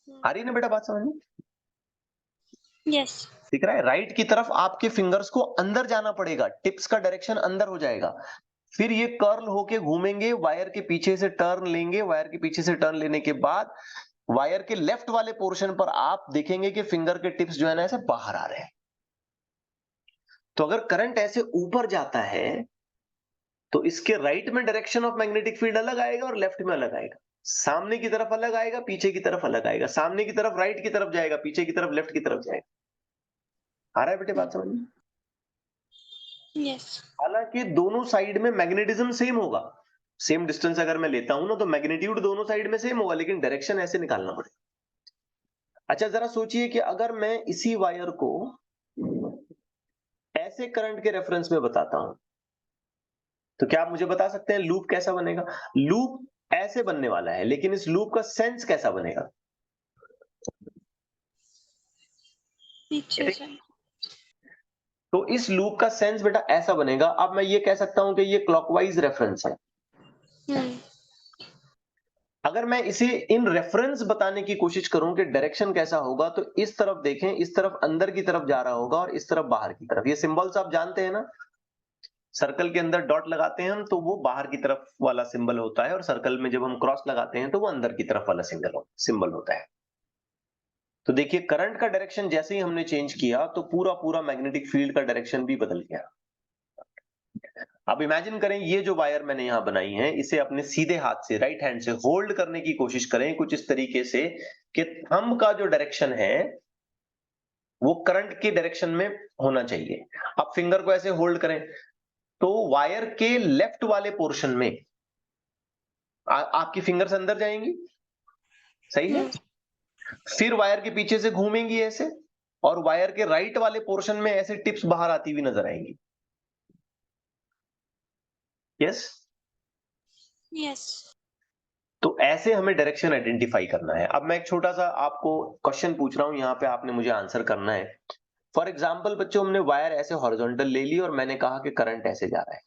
आ रही है ना बेटा बात समझ में? yes, दिख रहा है? राइट की तरफ आपके फिंगर्स को अंदर जाना पड़ेगा, टिप्स का डायरेक्शन अंदर हो जाएगा, फिर ये कर्ल होके घूमेंगे, वायर के पीछे से टर्न लेंगे, वायर के पीछे से टर्न लेने के बाद वायर के लेफ्ट वाले पोर्शन पर आप देखेंगे कि फिंगर के टिप्स जो है ना ऐसे बाहर आ रहे हैं। तो अगर करंट ऐसे ऊपर जाता है तो इसके राइट में डायरेक्शन ऑफ मैग्नेटिक फील्ड अलग आएगा और लेफ्ट में अलग आएगा। सामने की तरफ अलग आएगा, पीछे की तरफ अलग आएगा, सामने की तरफ राइट की तरफ जाएगा, पीछे की तरफ लेफ्ट की तरफ जाएगा। आ रहा है बेटे बात समझ में? yes, हालांकि दोनों साइड में मैग्नेटिज्म सेम होगा, सेम डिस्टेंस अगर मैं लेता हूं ना तो मैग्नीट्यूड दोनों साइड में सेम होगा, लेकिन डायरेक्शन ऐसे निकालना पड़ेगा। अच्छा जरा सोचिए कि अगर मैं इसी वायर को ऐसे करंट के रेफरेंस में बताता हूं, तो क्या आप मुझे बता सकते हैं लूप कैसा बनेगा? लूप ऐसे बनने वाला है, लेकिन इस लूप का सेंस कैसा बनेगा? पीछे से, तो इस लूप का सेंस बेटा ऐसा बनेगा। अब मैं ये कह सकता हूं कि ये क्लॉकवाइज रेफरेंस है। हम्म, अगर मैं इसे इन रेफरेंस बताने की कोशिश करूं कि डायरेक्शन कैसा होगा, तो इस तरफ देखें, इस तरफ अंदर की तरफ जा रहा होगा और इस तरफ बाहर की तरफ। ये सिंबल्स आप जानते हैं ना, सर्कल के अंदर डॉट लगाते हैं हम तो वो बाहर की तरफ वाला सिंबल होता है, और सर्कल में जब हम क्रॉस लगाते हैं तो वो अंदर की तरफ वाला सिंबल होता है। तो देखिए करंट का डायरेक्शन जैसे ही हमने चेंज किया तो पूरा पूरा मैग्नेटिक फील्ड का डायरेक्शन भी बदल गया। अब इमेजिन करें ये जो वायर मैंने यहां बनाई है, इसे अपने सीधे हाथ से, राइट हैंड से होल्ड करने की कोशिश करें कुछ इस तरीके से कि थंब का जो डायरेक्शन है वो करंट के डायरेक्शन में होना चाहिए। अब फिंगर को ऐसे होल्ड करें तो वायर के लेफ्ट वाले पोर्शन में आपकी फिंगर्स अंदर जाएंगी, सही है? फिर वायर के पीछे से घूमेंगी ऐसे, और वायर के राइट वाले पोर्शन में ऐसे टिप्स बाहर आती हुई नजर आएंगी। यस? yes, तो ऐसे हमें डायरेक्शन आइडेंटिफाई करना है। अब मैं एक छोटा सा आपको क्वेश्चन पूछ रहा हूं, यहां पे आपने मुझे आंसर करना है। फॉर एग्जाम्पल बच्चों, हमने वायर ऐसे हॉरिजॉन्टल ले ली और मैंने कहा कि करंट ऐसे जा रहा है।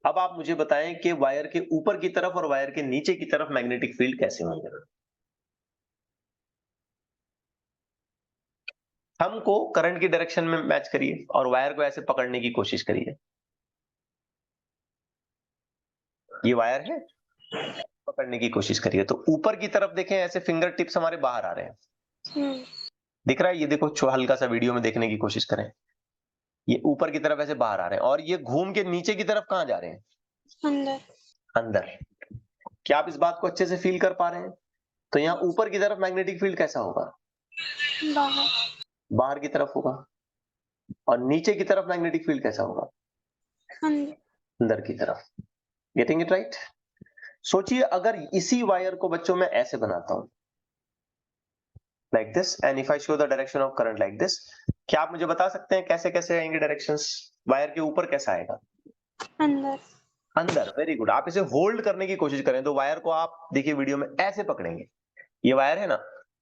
अब आप मुझे बताएं कि वायर के ऊपर की तरफ और वायर के नीचे की तरफ मैग्नेटिक फील्ड कैसे होंगे? हमको करंट की डायरेक्शन में मैच करिए और वायर को ऐसे पकड़ने की कोशिश करिए। ये वायर है, पकड़ने की कोशिश करिए तो ऊपर की तरफ देखें, ऐसे फिंगर टिप्स हमारे बाहर आ रहे हैं। हम्म, दिख रहा है? ये देखो, हल्का सा वीडियो में देखने की कोशिश करें, ये ऊपर की तरफ ऐसे बाहर आ रहे हैं और ये घूम के नीचे की तरफ कहां जा रहे हैं? अंदर, अंदर। क्या आप इस बात को अच्छे से फील कर पा रहे हैं? तो यहाँ ऊपर की तरफ मैग्नेटिक फील्ड कैसा होगा? बाहर, बाहर की तरफ होगा। और नीचे की तरफ मैग्नेटिक फील्ड कैसा होगा? अंदर, अंदर की तरफ। Getting it right? सोचिए अगर इसी वायर को बच्चों में ऐसे बनाता हूं, like this, and if I show the direction of current like this, क्या आप मुझे बता सकते हैं कैसे कैसे आएंगे डायरेक्शंस? वायर के ऊपर कैसा आएगा? अंदर, अंदर। Very good. आप इसे होल्ड करने की कोशिश करें तो वायर को आप देखिए वीडियो में ऐसे पकड़ेंगे, ये वायर है ना,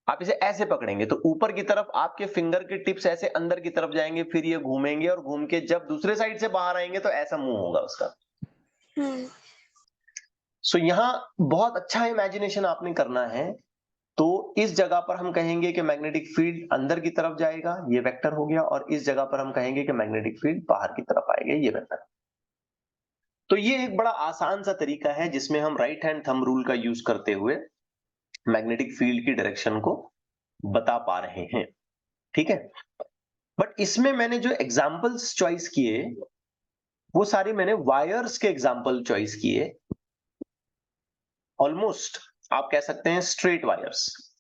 आप इसे ऐसे पकड़ेंगे तो ऊपर की तरफ आपके फिंगर के टिप्स ऐसे अंदर की तरफ जाएंगे, फिर ये घूमेंगे और घूम के जब दूसरे साइड से बाहर आएंगे तो ऐसा मुंह होगा उसका। सो यहाँ बहुत अच्छा इमेजिनेशन आपने करना है। तो इस जगह पर हम कहेंगे कि मैग्नेटिक फील्ड अंदर की तरफ जाएगा, ये वेक्टर हो गया, और इस जगह पर हम कहेंगे कि मैग्नेटिक फील्ड बाहर की तरफ आएगा, ये वेक्टर। तो ये एक बड़ा आसान सा तरीका है जिसमें हम राइट हैंड थंब रूल का यूज करते हुए मैग्नेटिक फील्ड की डायरेक्शन को बता पा रहे हैं। ठीक है, बट इसमें मैंने जो एग्जांपल्स चॉइस किए वो सारे मैंने वायर्स के एग्जांपल चॉइस किए, ऑलमोस्ट आप कह सकते हैं स्ट्रेट वायर्स।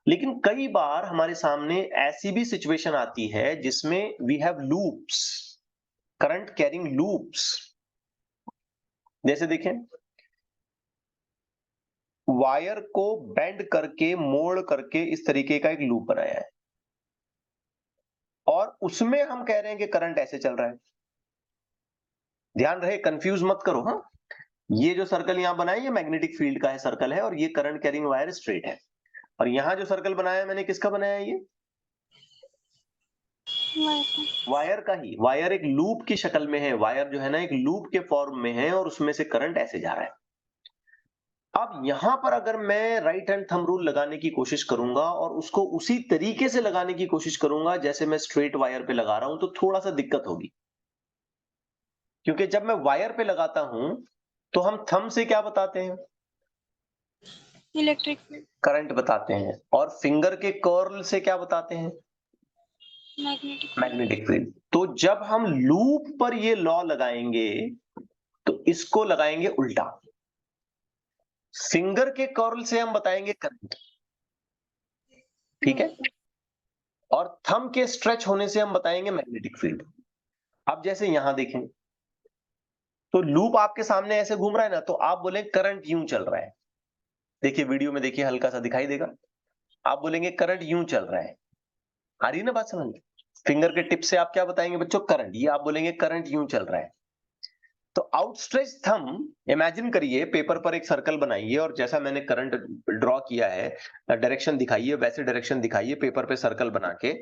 लेकिन कई बार हमारे सामने ऐसी भी सिचुएशन आती है जिसमें we have loops, current carrying loops. जैसे देखें, वायर को बेंड करके मोड़ करके इस तरीके का एक लूप बनाया है और उसमें हम कह रहे हैं कि करंट ऐसे चल रहा है। ध्यान रहे, कंफ्यूज मत करो। हाँ, ये जो सर्कल यहां बनाया ये मैग्नेटिक फील्ड का है सर्कल है, और ये करंट कैरिंग वायर स्ट्रेट है। और यहां जो सर्कल बनाया मैंने किसका बनाया है? ये वायर का ही। वायर एक लूप की शक्ल में है, वायर जो है ना एक लूप के फॉर्म में है और उसमें से करंट ऐसे जा रहा है। अब यहां पर अगर मैं राइट हैंड थंब रूल लगाने की कोशिश करूंगा और उसको उसी तरीके से लगाने की कोशिश करूंगा जैसे मैं स्ट्रेट वायर पे लगा रहा हूं तो थोड़ा सा दिक्कत होगी, क्योंकि जब मैं वायर पे लगाता हूं तो हम थंब से क्या बताते हैं? इलेक्ट्रिक फील्ड, करंट बताते हैं। और फिंगर के कर्ल से क्या बताते हैं? Magnetic field. Magnetic field. तो जब हम लूप पर ये लॉ लगाएंगे तो इसको लगाएंगे उल्टा। फिंगर के कर्ल से हम बताएंगे करंट, ठीक है, और थंब के स्ट्रेच होने से हम बताएंगे मैग्नेटिक फील्ड। अब जैसे यहां देखें तो लूप आपके सामने ऐसे घूम रहा है ना, तो आप बोले करंट यूं चल रहा है। देखिए वीडियो में, देखिए हल्का सा दिखाई देगा। आप बोलेंगे करंट यूं चल रहा है। आ रही है ना बात समझ में? फिंगर के टिप से आप क्या बताएंगे बच्चों? करंट। ये आप बोलेंगे करंट यूं चल रहा है। तो आउटस्ट्रेच थंब, इमेजिन करिए पेपर पर एक सर्कल बनाइए और जैसा मैंने करंट ड्रॉ किया है, डायरेक्शन दिखाइए, वैसे डायरेक्शन दिखाइए पेपर पे सर्कल बना के।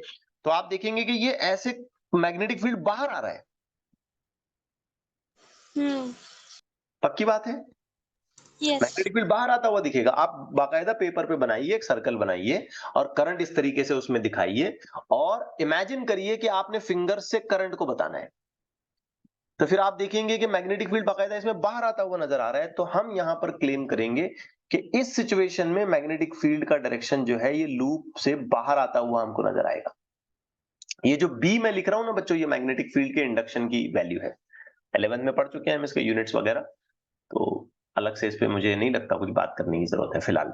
तो आप देखेंगे कि ये ऐसे मैग्नेटिक फील्ड बाहर आ रहा है। पक्की बात है? यस। मैग्नेटिक फील्ड बाहर आता हुआ दिखेगा। आप बाकायदा पेपर पे बनाइए, एक सर्कल बनाइए और करंट इस तरीके से उसमें दिखाइए और इमेजिन करिए कि आपने फिंगर से करंट को बताना है। तो फिर आप देखेंगे कि मैग्नेटिक फील्ड बाकायदा इसमें बाहर आता हुआ नजर आ रहा है। तो हम यहां पर क्लेम करेंगे कि इस सिचुएशन में मैग्नेटिक फील्ड का डायरेक्शन जो है ये लूप से बाहर आता हुआ हमको नजर आएगा। ये जो बी मैं लिख रहा हूं ना बच्चों, ये मैग्नेटिक फील्ड के इंडक्शन की वैल्यू है। 11th में पढ़ चुके हैं हम इसके यूनिट्स वगैरह, तो अलग से इस पे मुझे नहीं लगता कुछ बात करने की जरूरत है फिलहाल।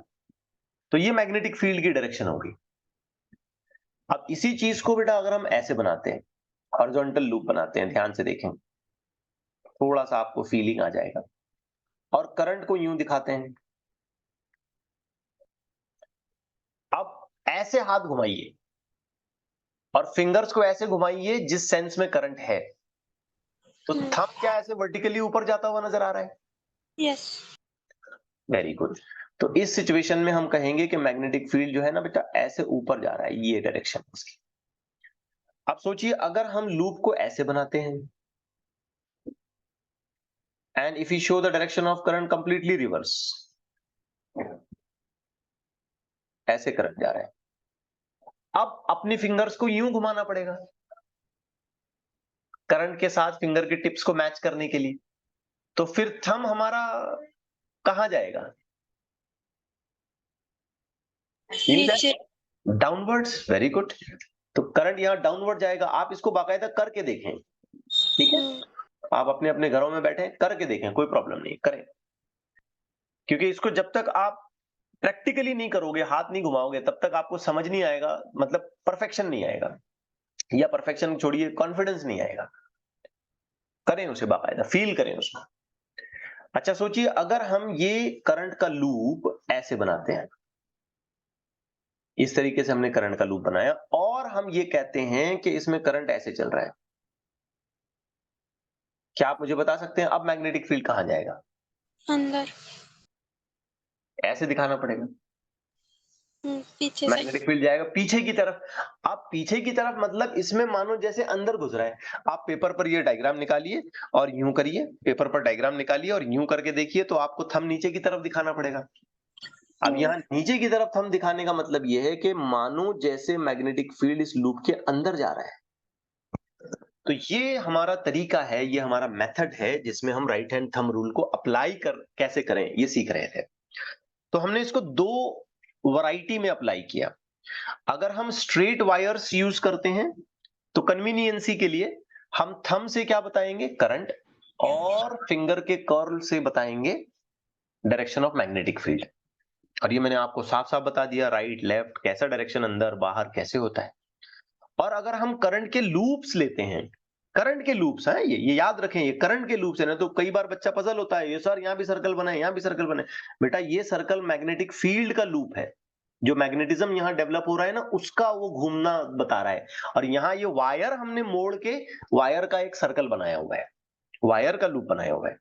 तो ये मैग्नेटिक फील्ड की डायरेक्शन होगी। अब इसी चीज को बेटा अगर हम ऐसे बनाते हैं, हॉरिजॉन्टल लूप बनाते हैं, ध्यान से देखें, थोड़ा सा आपको फीलिंग आ जाएगा। और करंट को यूं दिखाते हैं। अब ऐसे हाथ घुमाइए और फिंगर्स को ऐसे घुमाइए जिस सेंस में करंट है। तो थंब क्या ऐसे वर्टिकली ऊपर जाता हुआ नजर आ रहा है? यस। Very good. तो इस सिचुएशन में हम कहेंगे कि मैग्नेटिक फील्ड जो है ना बेटा ऐसे ऊपर जा रहा है, ये डायरेक्शन उसकी। अब सोचिए अगर हम लूप को ऐसे बनाते हैं and if you show the direction of current completely reverse, ऐसे करंट जा रहा है। अब अपनी फिंगर्स को यूं घुमाना पड़ेगा करंट के साथ फिंगर के टिप्स को मैच करने के लिए। तो फिर थंब हमारा कहां जाएगा? नीचे। डाउनवर्ड्स। Very good. तो करंट यहां डाउनवर्ड जाएगा। आप इसको बाकायदा करके देखें, ठीक है? आप अपने अपने घरों में बैठे करके देखें, कोई प्रॉब्लम नहीं, करें। क्योंकि इसको जब तक आप प्रैक्टिकली नहीं करोगे, हाथ नहीं घुमाओगे, तब तक आपको समझ नहीं आएगा, मतलब परफेक्शन नहीं आएगा, या परफेक्शन छोड़िए कॉन्फिडेंस नहीं आएगा। करें उसे बाकायदा, फील करें उसको। अच्छा सोचिए अगर हम ये करंट का लूप ऐसे बनाते हैं, इस तरीके से हमने करंट का लूप बनाया और हम ये कहते हैं कि इसमें करंट ऐसे चल रहा है, क्या आप मुझे बता सकते हैं अब मैग्नेटिक फील्ड कहां जाएगा? अंदर। ऐसे दिखाना पड़ेगा। पीछे से। मैग्नेटिक फील्ड जाएगा पीछे की तरफ। आप पीछे की तरफ मतलब इसमें मानो जैसे अंदर घुस रहा है। आप पेपर पर ये डायग्राम निकालिए और यूं करिए, पेपर पर डायग्राम निकालिए और यूं करके देखिए तो आपको थंब नीचे की तरफ दिखाना पड़ेगा। अब यहाँ नीचे की तरफ थंब दिखाने का मतलब ये है कि मानो जैसे मैग्नेटिक फील्ड इस लूप के अंदर जा रहा है। तो ये हमारा तरीका है, ये हमारा मेथड है जिसमें हम राइट हैंड थंब रूल को अप्लाई कैसे करें ये सीख रहे थे। तो हमने इसको दो वैरायटी में अप्लाई किया। अगर हम स्ट्रेट वायर्स यूज करते हैं तो कन्वीनियंसी के लिए हम थंब से क्या बताएंगे, करंट, और फिंगर के कर्ल से बताएंगे डायरेक्शन ऑफ मैग्नेटिक फील्ड। और ये मैंने आपको साफ साफ बता दिया, राइट लेफ्ट कैसा डायरेक्शन, अंदर बाहर कैसे होता है। और अगर हम करंट के लूप्स लेते हैं, करंट के लूप्स हैं ये याद रखें, ये करंट के लूप्स है ना। तो कई बार बच्चा पजल होता है, ये सर यहाँ भी सर्कल बना है, यहाँ भी सर्कल बना है। बेटा ये सर्कल मैग्नेटिक फील्ड का लूप है, जो मैग्नेटिज्म यहाँ डेवलप हो रहा है ना उसका वो घूमना बता रहा है। और यहाँ ये वायर हमने मोड़ के वायर का एक सर्कल बनाया हुआ है, वायर का लूप बनाया हुआ है।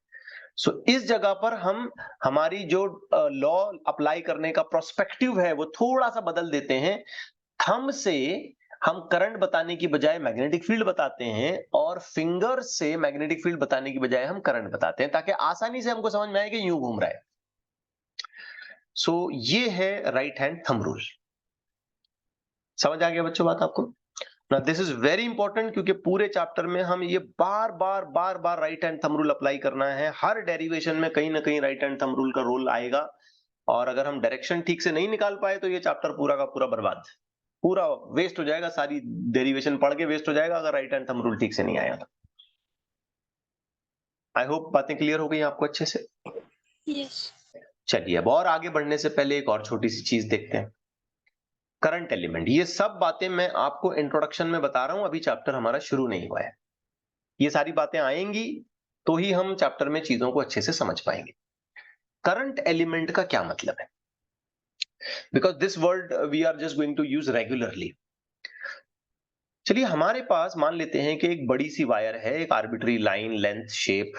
सो इस जगह पर हम हमारी जो लॉ अप्लाई करने का प्रोस्पेक्टिव है वो थोड़ा सा बदल देते हैं। थंब से हम करंट बताने की बजाय मैग्नेटिक फील्ड बताते हैं, और फिंगर से मैग्नेटिक फील्ड बताने की बजाय हम करंट बताते हैं, ताकि आसानी से हमको समझ में आए कि यूं घूम रहा है। सो ये है राइट हैंड थंब रूल। समझ आ गया बच्चों बात आपको? ना दिस इज वेरी इंपॉर्टेंट, क्योंकि पूरे चैप्टर में हम ये बार बार right hand thumb rule apply करना है। हर डेरिवेशन में कहीं ना कहीं राइट हैंड थंब रूल का रोल आएगा। और अगर हम डायरेक्शन ठीक से नहीं निकाल पाए तो ये चैप्टर पूरा का पूरा बर्बाद, पूरा वेस्ट हो जाएगा। सारी डेरिवेशन पढ़ के वेस्ट हो जाएगा अगर राइट हैंड थंब रूल ठीक से नहीं आया तो। आई होप बातें क्लियर हो गई आपको अच्छे से। यस। चलिए अब और आगे बढ़ने से पहले एक और छोटी सी चीज देखते हैं, करंट एलिमेंट। ये सब बातें मैं आपको इंट्रोडक्शन में बता रहा हूं, अभी चैप्टर हमारा शुरू नहीं हुआ है। ये सारी बातें आएंगी तो ही हम चैप्टर में चीजों को अच्छे से समझ पाएंगे। करंट एलिमेंट का क्या मतलब है, because this word we are just going to use regularly. चलिए हमारे पास मान लेते हैं कि एक बड़ी सी वायर है, एक आर्बिट्री लाइन लेंथ शेप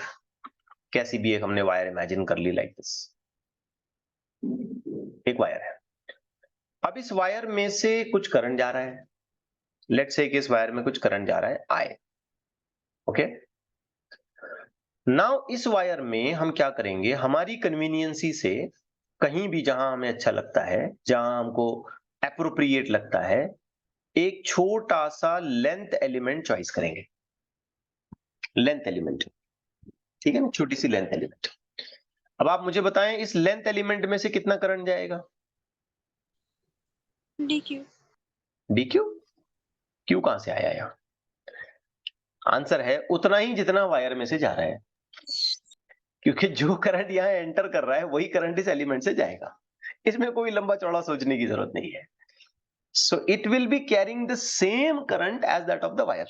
कैसी भी एक हमने वायर इमेजिन कर ली, लाइक दिस एक वायर है। अब इस वायर में से कुछ करंट जा रहा है, लेट्स से कि इस वायर में कुछ करंट जा रहा है आई, ओके। नाउ इस वायर में हम क्या करेंगे, हमारी कन्वीनियंसी से कहीं भी जहां हमें अच्छा लगता है, जहां हमको एप्रोप्रिएट लगता है, एक छोटा सा लेंथ एलिमेंट चॉइस करेंगे। लेंथ एलिमेंट, ठीक है ना, छोटी सी लेंथ एलिमेंट। अब आप मुझे बताएं इस लेंथ एलिमेंट में से कितना करंट जाएगा? DQ। D Q. क्यू कहां से आया यहाँ? आंसर है उतना ही जितना वायर में से जा रहा है, क्योंकि जो करंट यहाँ एंटर कर रहा है वही करंट इस एलिमेंट से जाएगा। इसमें कोई लंबा चौड़ा सोचने की जरूरत नहीं है। So it will be carrying the same current as that of the wire.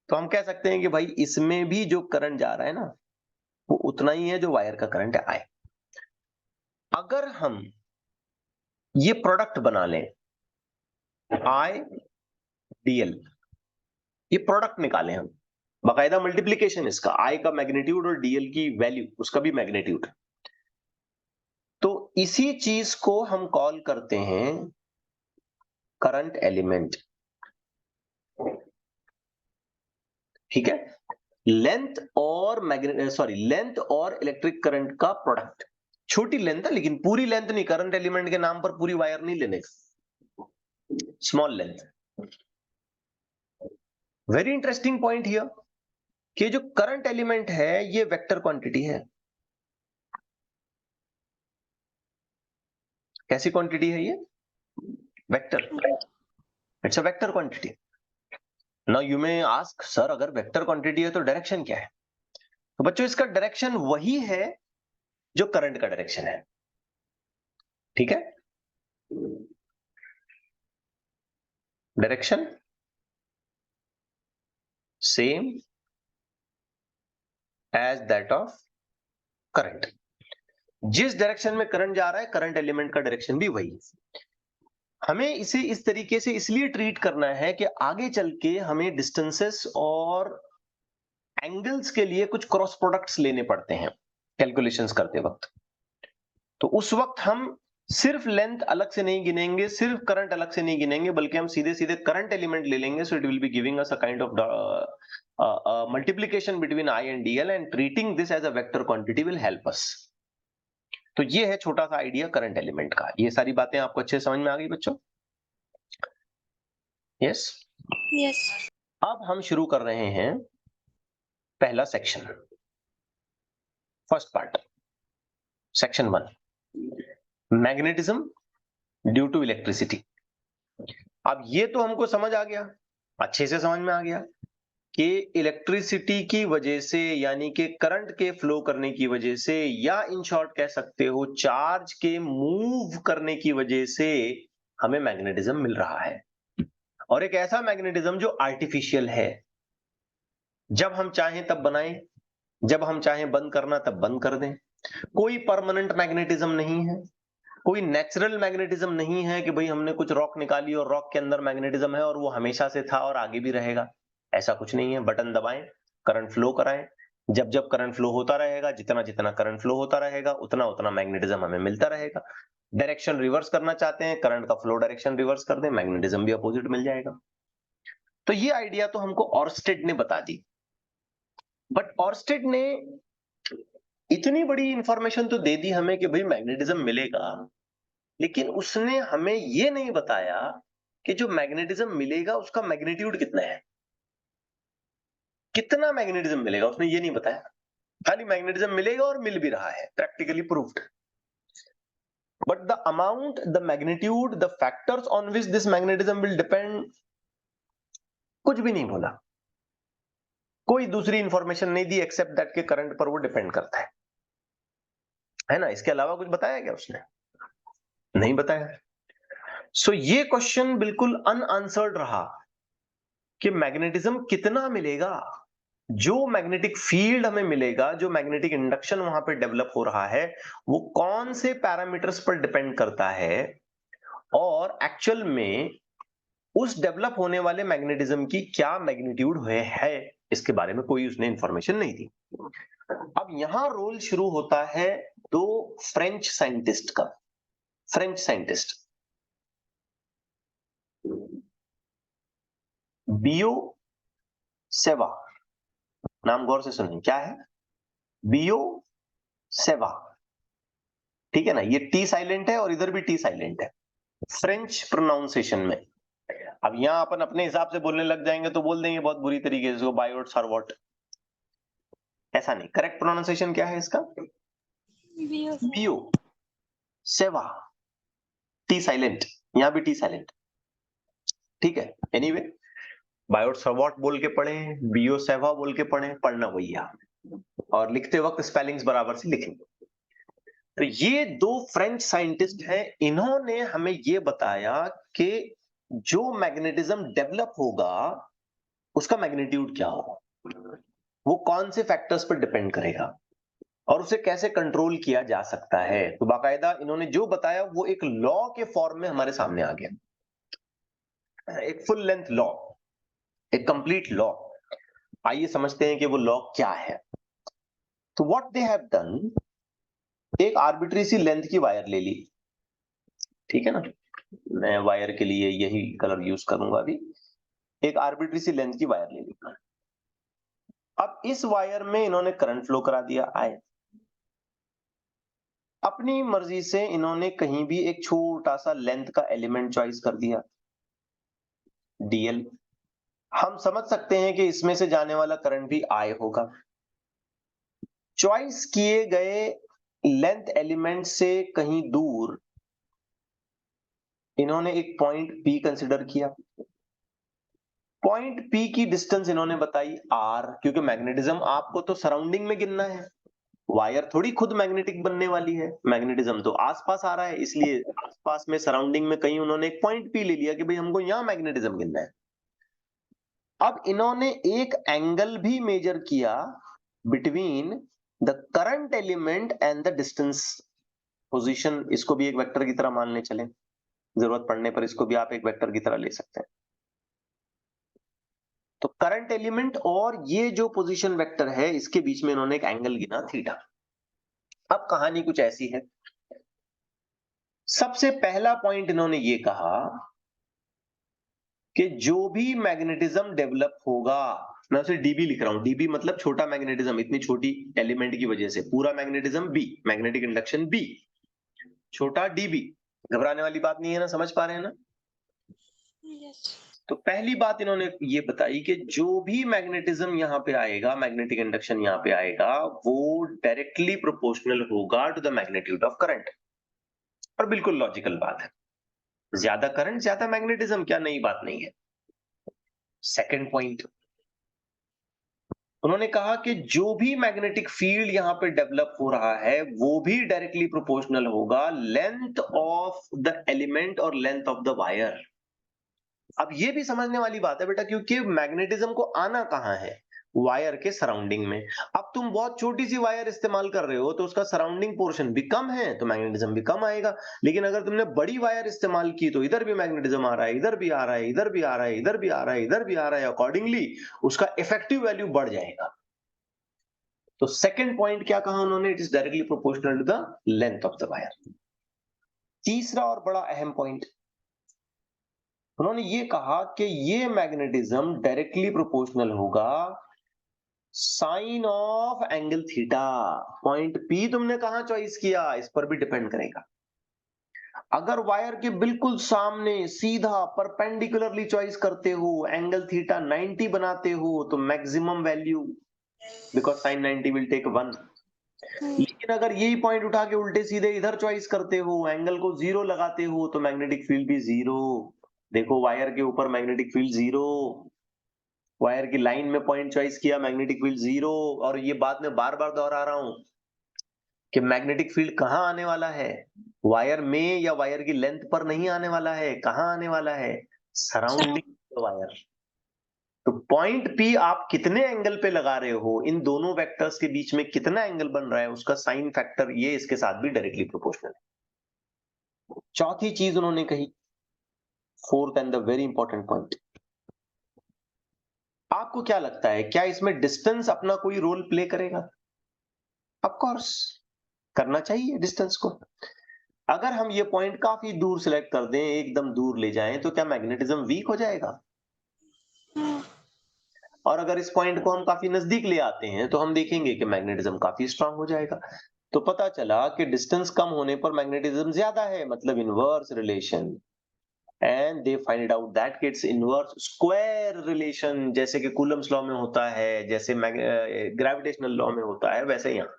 तो हम कह सकते हैं कि भाई इसमें भी जो करंट जा रहा है ना वो उतना ही है जो वायर का करंट आए। अगर हम ये प्रोडक्ट बना लें आई डीएल, ये प्रोडक्ट निकालें हम, बाकायदा मल्टीप्लीकेशन इसका, आई का मैग्नीट्यूड और डीएल की वैल्यू उसका भी मैग्नीट्यूड, तो इसी चीज को हम कॉल करते हैं करंट एलिमेंट। ठीक है, लेंथ और लेंथ और इलेक्ट्रिक करंट का प्रोडक्ट। छोटी लेंथ है लेकिन पूरी लेंथ नहीं, करंट एलिमेंट के नाम पर पूरी वायर नहीं लेने, small length. Very interesting point here कि जो करंट एलिमेंट है ये वेक्टर क्वांटिटी है। कैसी क्वांटिटी है ये? Vector, it's a vector quantity. Now you may ask sir अगर वेक्टर क्वांटिटी है तो डायरेक्शन क्या है? तो बच्चों इसका डायरेक्शन वही है जो करंट का डायरेक्शन है। ठीक है, direction same as that of current. जिस डायरेक्शन में करंट जा रहा है करंट एलिमेंट का डायरेक्शन भी वही है। हमें इसे इस तरीके से इसलिए ट्रीट करना है कि आगे चल के हमें डिस्टेंसेस और एंगल्स के लिए कुछ क्रॉस प्रोडक्ट्स लेने पड़ते हैं कैलकुलेशंस करते वक्त। तो उस वक्त हम सिर्फ लेंथ अलग से नहीं गिनेंगे, सिर्फ करंट अलग से नहीं गिनेंगे, बल्कि हम सीधे सीधे करंट एलिमेंट ले लेंगे. सो it will be giving us a kind of multiplication between I and DL, and treating this as a vector quantity will help us. तो ये है छोटा सा आइडिया करंट एलिमेंट का. ये सारी बातें आपको अच्छे समझ में आ गई बच्चों? यस. Yes. अब हम शुरू कर रहे हैं पहला section, first part, section 1, magnetism due to electricity. अब ये तो हमको समझ आ गया, अच्छे से समझ में आ गया कि इलेक्ट्रिसिटी की वजह से, यानी कि करंट के फ्लो करने की वजह से, या इन शॉर्ट कह सकते हो चार्ज के मूव करने की वजह से हमें मैग्नेटिज्म मिल रहा है. और एक ऐसा मैग्नेटिज्म जो आर्टिफिशियल है. जब हम चाहें तब बनाएं, जब हम चाहें बंद करना तब बंद कर दें. कोई परमानेंट मैग्नेटिज्म नहीं है, कोई नेचुरल मैग्नेटिज्म नहीं है कि भाई हमने कुछ रॉक निकाली और रॉक के अंदर मैग्नेटिज्म है और वो हमेशा से था और आगे भी रहेगा. ऐसा कुछ नहीं है. बटन दबाएं, करंट फ्लो कराएं, जब जब करंट फ्लो होता रहेगा, जितना जितना करंट फ्लो होता रहेगा, उतना उतना मैग्नेटिज्म हमें मिलता रहेगा. डायरेक्शन रिवर्स करना चाहते हैं, करंट का फ्लो डायरेक्शन रिवर्स कर दें, मैग्नेटिज्म भी अपोजिट मिल जाएगा. तो ये आइडिया तो हमको ऑर्स्टेड ने बता दी. बट ऑर्स्टेड ने इतनी बड़ी इंफॉर्मेशन तो दे दी हमें कि भाई मैग्नेटिज्म मिलेगा, लेकिन उसने हमें ये नहीं बताया कि जो मैग्नेटिज्म मिलेगा उसका मैग्नीट्यूड कितना है, कितना मैग्नेटिज्म मिलेगा, उसने ये नहीं बताया. खाली मैग्नेटिज्म मिलेगा और मिल भी रहा है, practically proved. But the amount, the magnitude, the factors on which this magnetism will depend, कुछ भी नहीं बोला. कोई दूसरी इंफॉर्मेशन नहीं दी एक्सेप्ट दैट के करंट पर वो डिपेंड करता है ना. इसके अलावा कुछ बताया क्या उसने? नहीं बताया. सो ये क्वेश्चन बिल्कुल अनआंसर्ड रहा कि मैग्नेटिज्म कितना मिलेगा, जो मैग्नेटिक फील्ड हमें मिलेगा, जो मैग्नेटिक इंडक्शन वहां पे डेवलप हो रहा है, वो कौन से पैरामीटर्स पर डिपेंड करता है, और एक्चुअल में उस डेवलप होने वाले मैग्नेटिज्म की क्या मैग्नीट्यूड है, इसके बारे में कोई उसने इंफॉर्मेशन नहीं दी. अब यहां रोल शुरू होता है दो फ्रेंच साइंटिस्ट का. फ्रेंच साइंटिस्ट बियो सेवा, नाम गौर से सुनिए, क्या है? बियो सेवा. ठीक है ना, ये टी साइलेंट है और इधर भी टी साइलेंट है फ्रेंच प्रोनाउंसिएशन में. अब यहां अपन अपने हिसाब से बोलने लग जाएंगे तो बोल देंगे बहुत बुरी तरीके से बायोट सरवॉट. ऐसा नहीं. करेक्ट प्रोनाउंसिएशन क्या है इसका? बियो सेवा. टी साइलेंट, यहां भी टी साइलेंट. ठीक है. एनीवे, बायोट सरवॉट बोल के पढ़े, बियो सेवा बोल के पढ़े, पढ़ना वही है, और लिखते वक्त स्पेलिंग्स बराबर से लिखेंगे. तो ये दो फ्रेंच साइंटिस्ट हैं, इन्होंने हमें ये बताया कि जो मैग्नेटिज्म डेवलप होगा उसका मैग्नीट्यूड क्या होगा, वो कौन से फैक्टर्स पर डिपेंड करेगा, और उसे कैसे कंट्रोल किया जा सकता है. तो बाकायदा इन्होंने जो बताया वो एक लॉ के फॉर्म में हमारे सामने आ गया, एक फुल लेंथ लॉ, एक कंप्लीट लॉ. आइए समझते हैं कि वो लॉ क्या है. तो व्हाट दे हैव डन, एक आर्बिट्री सी लेंथ की वायर ले ली. ठीक है ना, मैं वायर के लिए यही कलर यूज करूंगा अभी. एक आर्बिट्री सी लेंथ की वायर ले ली. अब इस वायर में इन्होंने करंट फ्लो करा दिया. आए अपनी मर्जी से इन्होंने कहीं भी एक छोटा सा लेंथ का एलिमेंट चॉइस कर दिया, डीएल. हम समझ सकते हैं कि इसमें से जाने वाला करंट भी आई होगा. चॉइस किए गए लेंथ एलिमेंट से कहीं दूर इन्होंने एक पॉइंट पी कंसिडर किया. पॉइंट पी की डिस्टेंस इन्होंने बताई आर, क्योंकि मैग्नेटिज्म आपको तो सराउंडिंग में गिनना है, वायर थोड़ी खुद मैग्नेटिक बनने वाली है. मैग्नेटिज्म तो आसपास आ रहा है, इसलिए आसपास में सराउंडिंग में कहीं उन्होंने एक पॉइंट पी ले लिया कि भाई हमको यहां मैग्नेटिज्म गिनना है. अब इन्होंने एक एंगल भी मेजर किया between the current element and the distance position. इसको भी एक वेक्टर की तरह मान ले चले, जरूरत पड़ने पर इसको भी आप एक वेक्टर की तरह ले सकते हैं. तो करंट एलिमेंट और ये जो पोजीशन वेक्टर है, इसके बीच में इन्होंने एक एंगल गिना थीटा. अब कहानी कुछ ऐसी है, सबसे पहला पॉइंट इन्होंने ये कहा कि जो भी मैग्नेटिज्म डेवलप होगा, मैं उसे डीबी लिख रहा हूं, डीबी मतलब छोटा मैग्नेटिज्म, इतनी छोटी एलिमेंट की वजह से, पूरा magnetism B, magnetic induction B, छोटा डीबी, घबराने वाली बात नहीं है ना, समझ पा रहे हैं ना? यस तो पहली बात इन्होंने ये बताई कि जो भी मैग्नेटिज्म यहाँ पे आएगा, मैग्नेटिक इंडक्शन यहाँ पे आएगा, वो डायरेक्टली प्रोपोर्शनल होगा to the magnitude of current. और बिल्कुल लॉजिकल बात है, ज्यादा करंट ज्यादा मैग्नेटिज्म, क्या नई बात नहीं है। सेकंड पॉइंट, उन्होंने कहा कि जो भी मैग्नेटिक फील्ड यहाँ पे डेवलप हो रहा है वो भी डायरेक्टली प्रोपोर्शनल होगा लेंथ ऑफ द एलिमेंट और लेंथ ऑफ द वायर। अब ये भी समझने वाली बात है बेटा, क्योंकि मैग्नेटिज्म को आना कहाँ है, वायर के सराउंडिंग में। अब तुम बहुत छोटी सी वायर इस्तेमाल कर रहे हो तो उसका सराउंडिंग पोर्शन भी कम है, तो मैग्नेटिज्म भी कम आएगा। लेकिन अगर तुमने बड़ी वायर इस्तेमाल की तो इधर भी मैग्नेटिज्म आ रहा है, इधर भी आ रहा है, इधर भी आ रहा है, इधर भी आ रहा है, इधर भी आ रहा है, अकॉर्डिंगली उसका इफेक्टिव वैल्यू बढ़ जाएगा। तो सेकंड पॉइंट क्या कहा उन्होंने, it is directly proportional to the length of the wire. तीसरा और बड़ा अहम पॉइंट, उन्होंने ये कहा कि ये मैग्नेटिज्म डायरेक्टली प्रोपोर्शनल होगा sine of angle theta. Point P तुमने कहां चॉइस किया, इस पर भी डिपेंड करेगा। अगर वायर के बिल्कुल सामने सीधा परपेंडिकुलरली चॉइस करते हो, एंगल थीटा 90 बनाते हो, तो maximum value, because sine 90 will take 1। लेकिन अगर यही पॉइंट उठा के उल्टे सीधे इधर चॉइस करते हो, एंगल को 0 लगाते हो, तो मैग्नेटिक फील्ड भी 0। देखो वायर के ऊपर मैग्नेटिक फील्ड 0, वायर की लाइन में पॉइंट चॉइस किया, मैग्नेटिक फील्ड 0। और ये बात मैं बार बार दोहरा रहा हूं कि मैग्नेटिक फील्ड कहां आने वाला है, वायर में या वायर की लेंथ पर नहीं आने वाला है, कहां आने वाला है, सराउंडिंग वायर। तो पॉइंट पी आप कितने एंगल पे लगा रहे हो, इन दोनों वेक्टर्स के बीच में कितना एंगल बन रहा है, उसका साइन फैक्टर ये इसके साथ भी डायरेक्टली प्रोपोर्शनल है। चौथी चीज उन्होंने कही, fourth and the very important point, आपको क्या लगता है क्या इसमें डिस्टेंस अपना कोई रोल प्ले करेगा? ऑफ कोर्स करना चाहिए डिस्टेंस को। अगर हम ये पॉइंट काफी दूर सिलेक्ट कर दें, एकदम दूर ले जाएं, तो क्या मैग्नेटिज्म वीक हो जाएगा? और अगर इस पॉइंट को हम काफी नजदीक ले आते हैं तो हम देखेंगे कि मैग्नेटिज्म काफी स्ट्रांग हो जाएगा। तो पता चला कि डिस्टेंस कम होने पर मैग्नेटिज्म ज्यादा है, मतलब inverse relation. And they find out that it's inverse square relation, जैसे कि कूलम्स लॉ में होता है, जैसे ग्रेविटेशनल लॉ में होता है, वैसे यहाँ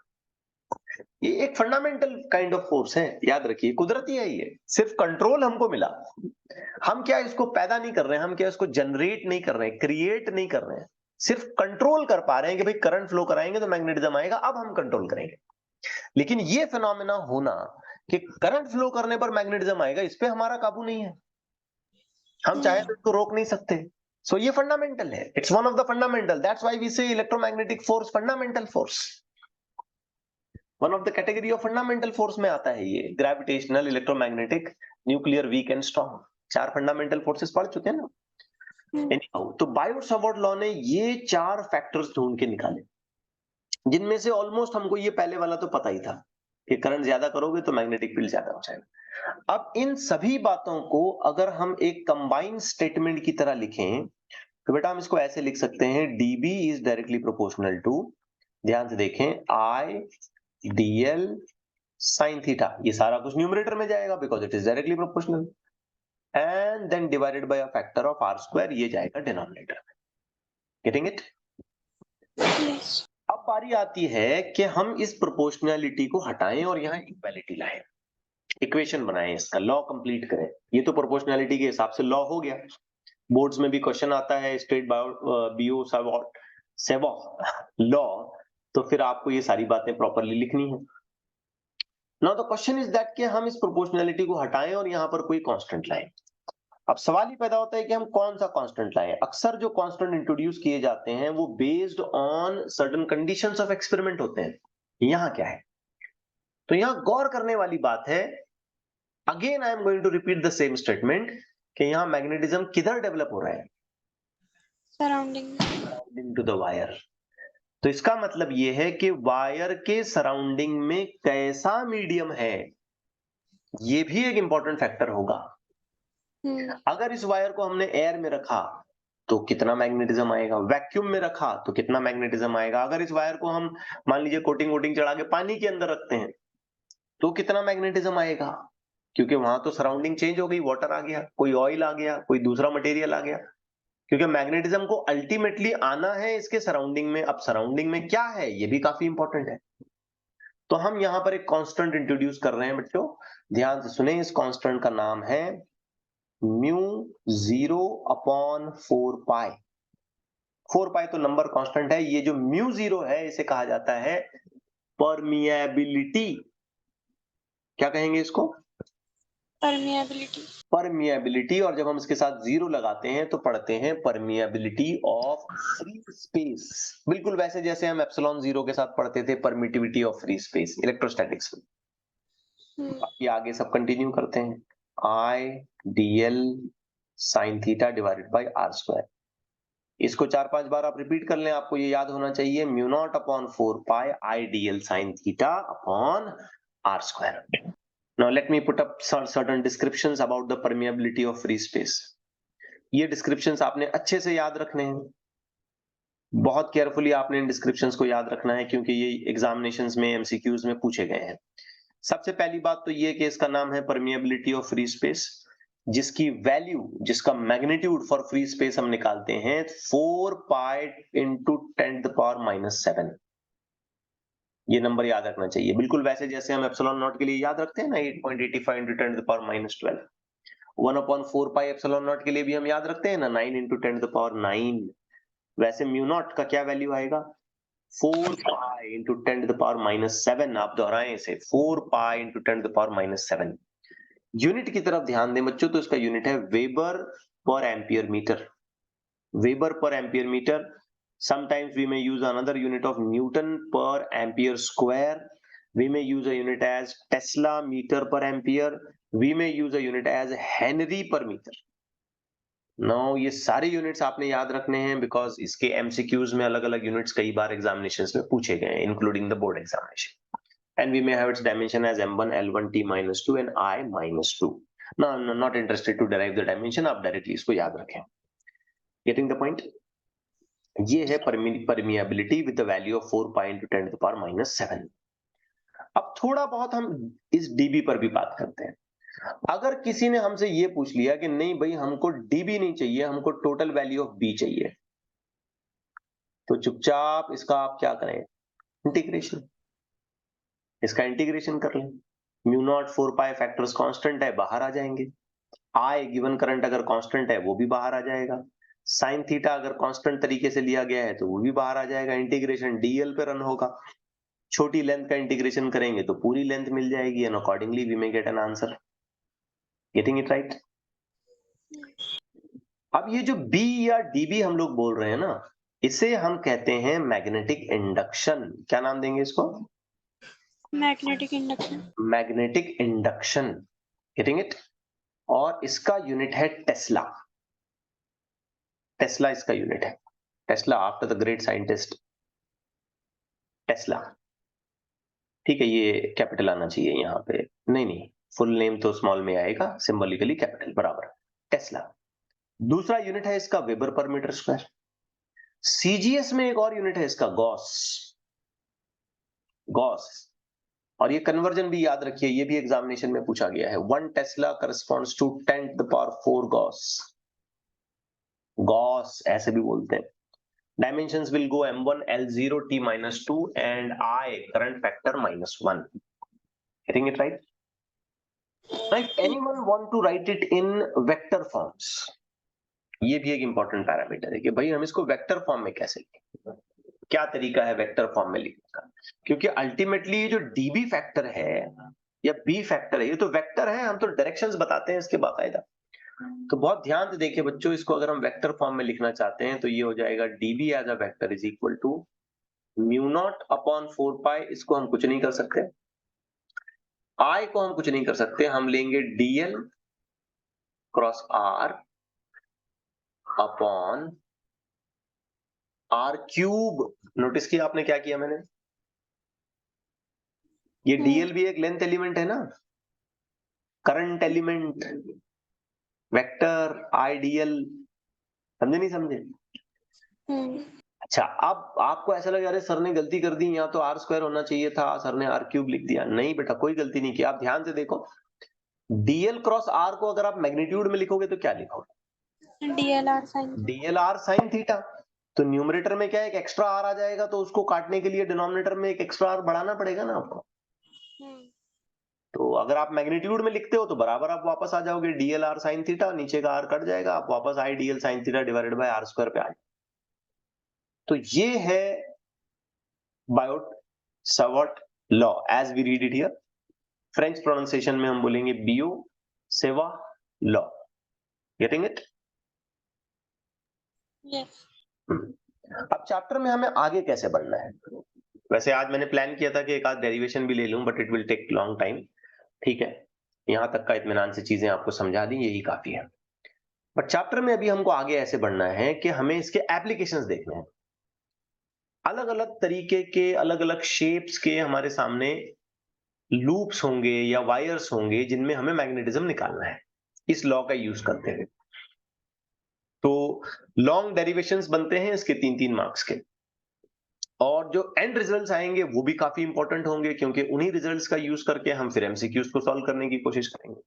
ये एक फंडामेंटल काइंड ऑफ फोर्स है। याद रखिए कुदरती है, ये सिर्फ कंट्रोल हमको मिला, हम क्या इसको पैदा नहीं कर रहे हैं, हम क्या इसको जनरेट नहीं कर रहे हैं, क्रिएट नहीं कर रहे हैं, सिर्फ कंट्रोल कर पा रहे हैं कि भाई करंट फ्लो कराएंगे तो मैग्नेटिज्म आएगा, अब हम कंट्रोल करेंगे। लेकिन ये फिनोमेना होना कि करंट फ्लो करने पर मैग्नेटिज्म आएगा, इस पे हमारा काबू नहीं है, हम चाहे तो इसको रोक नहीं सकते। सो ये फंडामेंटल है, it's one of the fundamental, that's why we say electromagnetic force fundamental force, one of the category of fundamental force में आता है ये, gravitational, electromagnetic, nuclear, weak and strong, 4 fundamental forces पढ़ चुके हैं ना। Anyhow, तो बायोट-सावर्ट लॉ ने ये 4 फैक्टर्स ढूंढ के निकाले, जिनमें से ऑलमोस्ट हमको ये पहले वाला तो पता ही था कि करंट ज्यादा करोगे तो मैग्नेटिक फील्ड ज्यादा हो जाएगा। अब इन सभी बातों को अगर हम एक कंबाइंड स्टेटमेंट की तरह लिखें तो बेटा हम इसको ऐसे लिख सकते हैं, dB is directly proportional to, ध्यान से देखें, I dl sin थीटा, ये सारा कुछ न्यूमरेटर में जाएगा because it is directly proportional, and then divided by a factor of r square, ये जाएगा डिनोमिनेटर में। Getting it? यस अब बारी आती है कि हम इस प्रोपोर्शनैलिटी को हटाएं और यहाँ इक्वालिटी लाएं, इक्वेशन बनाएं, इसका लॉ कंप्लीट करें। ये तो प्रोपोर्शनैलिटी के हिसाब से लॉ हो गया, बोर्ड्स में भी क्वेश्चन आता है स्टेट बीओ सेवॉग लॉ, तो फिर आपको ये सारी बातें प्रॉपरली लिखनी है। Now the question is that कि हम इस प्रोपोर्शनैलिटी को हटाएं और यहाँ पर कोई कांस्टेंट लाएं। अब सवाल ही पैदा होता है कि हम कौन सा कांस्टेंट लाएं। अक्सर जो कांस्टेंट इंट्रोड्यूस किए जाते हैं वो based on certain conditions of experiment होते हैं। यहाँ क्या है, तो यहाँ गौर करने वाली बात है, again I am going to repeat the same statement, कि यहाँ मैग्नेटिज्म किधर डेवलप हो रहा है, सराउंडिंग टू द वायर। तो इसका मतलब यह है कि वायर के सराउंडिंग में कैसा मीडियम है, ये भी एक इंपॉर्टेंट फैक्टर होगा। अगर इस वायर को हमने एयर में रखा तो कितना मैग्नेटिज्म आएगा, वैक्यूम में रखा तो कितना मैग्नेटिज्म आएगा, अगर इस वायर को हम मान लीजिए कोटिंग वोटिंग चढ़ा के पानी के अंदर रखते हैं तो कितना मैग्नेटिज्म आएगा, क्योंकि वहां तो सराउंडिंग चेंज हो गई, वाटर आ गया, कोई ऑयल आ गया, कोई दूसरा मटेरियल आ गया, क्योंकि मैग्नेटिज्म को अल्टीमेटली आना है इसके सराउंडिंग में। अब सराउंडिंग में क्या है ये भी काफी इंपॉर्टेंट है। तो हम यहां पर एक कांस्टेंट इंट्रोड्यूस कर रहे हैं बच्चों, ध्यान से सुने, इस कांस्टेंट का नाम है म्यू 0/4 पाई। 4 पाई तो नंबर कांस्टेंट है, ये जो म्यू 0 है इसे कहा जाता है परमिएबिलिटी। क्या कहेंगे इसको? परमिएबिलिटी। परमिएबिलिटी। और जब हम इसके साथ 0 लगाते हैं तो पढ़ते हैं परमिएबिलिटी ऑफ फ्री स्पेस, बिल्कुल वैसे जैसे हम एप्सिलॉन 0 के साथ पढ़ते थे permittivity of free space electrostatics में। ये आगे सब कंटिन्यू करते हैं, I dl sin theta divided by r square. इसको 4-5 बार आप रिपीट कर लें, आपको ये याद होना चाहिए, mu naught upon 4 pi I dl sin theta upon r square. Now let me put up certain descriptions about the permeability of free space. ये descriptions आपने अच्छे से याद रखने हैं, बहुत केयरफुली आपने इन descriptions को याद रखना है, क्योंकि ये एग्जामिनेशंस में एमसीक्यूज में पूछे गए हैं। सबसे पहली बात तो ये कि इसका नाम है परमिएबिलिटी ऑफ फ्री स्पेस, जिसकी वैल्यू, जिसका मैग्नीट्यूड फॉर फ्री स्पेस हम निकालते हैं 4 पाई इंटू 10⁻⁻⁷। ये नंबर याद रखना चाहिए, बिल्कुल वैसे जैसे हम एप्सिलॉन नॉट के लिए याद रखते हैं ना 8.85 इंटू 10⁻⁻12। 1/4 पाई एप्सिलॉन नॉट के लिए भी हम याद रखते हैं ना 9 इंटू 10⁻9। वैसे म्यू नॉट का क्या वैल्यू आएगा, 4 पाई इंटू 10⁻⁷। आप दोहराएं इसे, 4 पाई इंटू 10⁻⁷। यूनिट की तरफ ध्यान दें बच्चों, तो इसका यूनिट है weber per ampere metre. Weber per ampere metre. Sometimes we may use another unit of Newton per ampere square. We may use a unit as Tesla meter per ampere. We may use a unit as Henry per meter. Now ये सारे units आपने याद रखने हैं, because इसके MCQs में अलग अलग यूनिट्स कई बार एग्जामिनेशंस में पूछे गए हैं, including the board examination. And we may have its dimension as m1 l1 t minus 2 and I minus 2. Now I'm not interested to derive the dimension, आप डायरेक्टली इसको याद रखें। Getting the point? ये है permeability with the value of 4 pi into 10⁻⁷। अब थोड़ा बहुत हम इस डीबी पर भी बात करते हैं। अगर किसी ने हमसे ये पूछ लिया कि नहीं भाई हमको डीबी नहीं चाहिए, हमको टोटल वैल्यू ऑफ बी चाहिए, तो चुपचाप इसका आप क्या करें, इंटीग्रेशन। इसका इंटीग्रेशन कर लें। म्यू नॉट 4 पाई फैक्टर्स कांस्टेंट है, बाहर आ जाएंगे। आई गिवन करंट अगर कांस्टेंट है वो भी बाहर आ जाएगा। साइन थीटा अगर कांस्टेंट तरीके से लिया गया है तो वो भी बाहर आ जाएगा। इंटीग्रेशन डीएल पे रन होगा, छोटी लेंथ का इंटीग्रेशन करेंगे तो पूरी लेंथ मिल जाएगी, and accordingly we may get an answer. Getting it right? अब ये जो बी या डीबी हम लोग बोल रहे हैं ना, इसे हम कहते हैं मैग्नेटिक इंडक्शन। क्या नाम देंगे इसको? Magnetic induction. Magnetic induction. Getting it? और इसका यूनिट है टेस्ला। टेस्ला इसका यूनिट है। Tesla after the great scientist Tesla. ठीक है, ये कैपिटल आना चाहिए यहाँ पे, नहीं फुल नेम तो स्मॉल में आएगा, सिंबॉलिकली कैपिटल बराबर। टेस्ला। दूसरा यूनिट है इसका वेबर पर मीटर स्क्वायर। सीजीएस में एक और यूनिट है इसका गॉस। गॉस। और ये कन्वर्जन भी याद रखिए, ये भी एग्जामिनेशन में पूछा गया है। 1 tesla corresponds to 10⁻⁴ gauss. Gauss ऐसे भी बोलते हैं। Dimensions will go m1 l0 t minus 2 and I current factor -1. Getting it right? Now, if anyone want to write it in vector forms, ये भी एक इंपॉर्टेंट पैरामीटर है कि भाई हम इसको वेक्टर फॉर्म में कैसे लिखें, क्या तरीका है वेक्टर फॉर्म में लिखने का। क्योंकि अल्टीमेटली ये जो डीबी फैक्टर है या बी फैक्टर है, ये तो वेक्टर है, हम तो डायरेक्शंस बताते हैं इसके बाकायदा। तो बहुत ध्यान से देखिए बच्चों, इसको अगर हम वेक्टर फॉर्म में लिखना चाहते हैं तो ये हो जाएगा d b as a vector is equal to mu naught upon 4 pi. इसको हम कुछ नहीं कर सकते, आई को हम कुछ नहीं कर सकते, हम लेंगे d l cross r upon r cube. Notice किया आपने क्या किया मैंने, ये डीएल भी एक लेंथ एलिमेंट है ना, करंट एलिमेंट, वेक्टर, आइडियल, समझे नहीं समझे? अच्छा, अब आपको ऐसा लगे अरे सर ने गलती कर दी, यहाँ तो आर स्क्वायर होना चाहिए था, सर ने आर क्यूब लिख दिया। नहीं बेटा, कोई गलती नहीं की। आप ध्यान से देखो, डीएल क्रॉस आर को अगर आप मैग्नीट्यूड में लिखोगे तो क्या लिखोगे? DLR sin DL are sine theta. तो न्यूमरेटर में क्या है, एक एक्स्ट्रा आर आ जाएगा, तो उसको काटने के लिए डिनोमिनेटर में एक एक्स्ट्रा आर बढ़ाना पड़ेगा ना आपको। तो अगर आप मैग्नीट्यूड में लिखते हो तो बराबर आप वापस आ जाओगे डीएल आर साइन थीटा, नीचे का आर कट जाएगा, आप वापस I DL sine theta divided by r square पे आ जाए। तो ये है Biot Savart law as we read it here. French pronunciation में हम बोलेंगे बियो सेवा लॉ। Getting it? yes अब चैप्टर में हमें आगे कैसे बढ़ना है? वैसे आज मैंने प्लान किया था कि एक आध डेरिवेशन भी ले लूं, but it will take long time. ठीक है, यहां तक का इत्मीनान से चीजें आपको समझा दी, यही काफी है। बट चैप्टर में अभी हमको आगे ऐसे बढ़ना है कि हमें इसके एप्लीकेशंस देखने हैं। अलग अलग तरीके के, अलग अलग शेप्स के हमारे सामने लूप्स होंगे या वायर्स होंगे जिनमें हमें मैग्नेटिज्म निकालना है इस लॉ का यूज करते हुए। तो लॉन्ग डेरिवेशंस बनते हैं इसके 3-3 मार्क्स के, और जो एंड रिजल्ट्स आएंगे वो भी काफी इंपॉर्टेंट होंगे, क्योंकि उन्हीं रिजल्ट्स का यूज करके हम फिर एमसीक्यूज को सॉल्व करने की कोशिश करेंगे।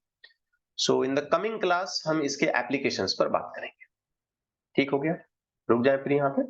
सो इन द कमिंग क्लास हम इसके एप्लीकेशंस पर बात करेंगे। ठीक हो गया? रुक जाए फिर यहाँ पे।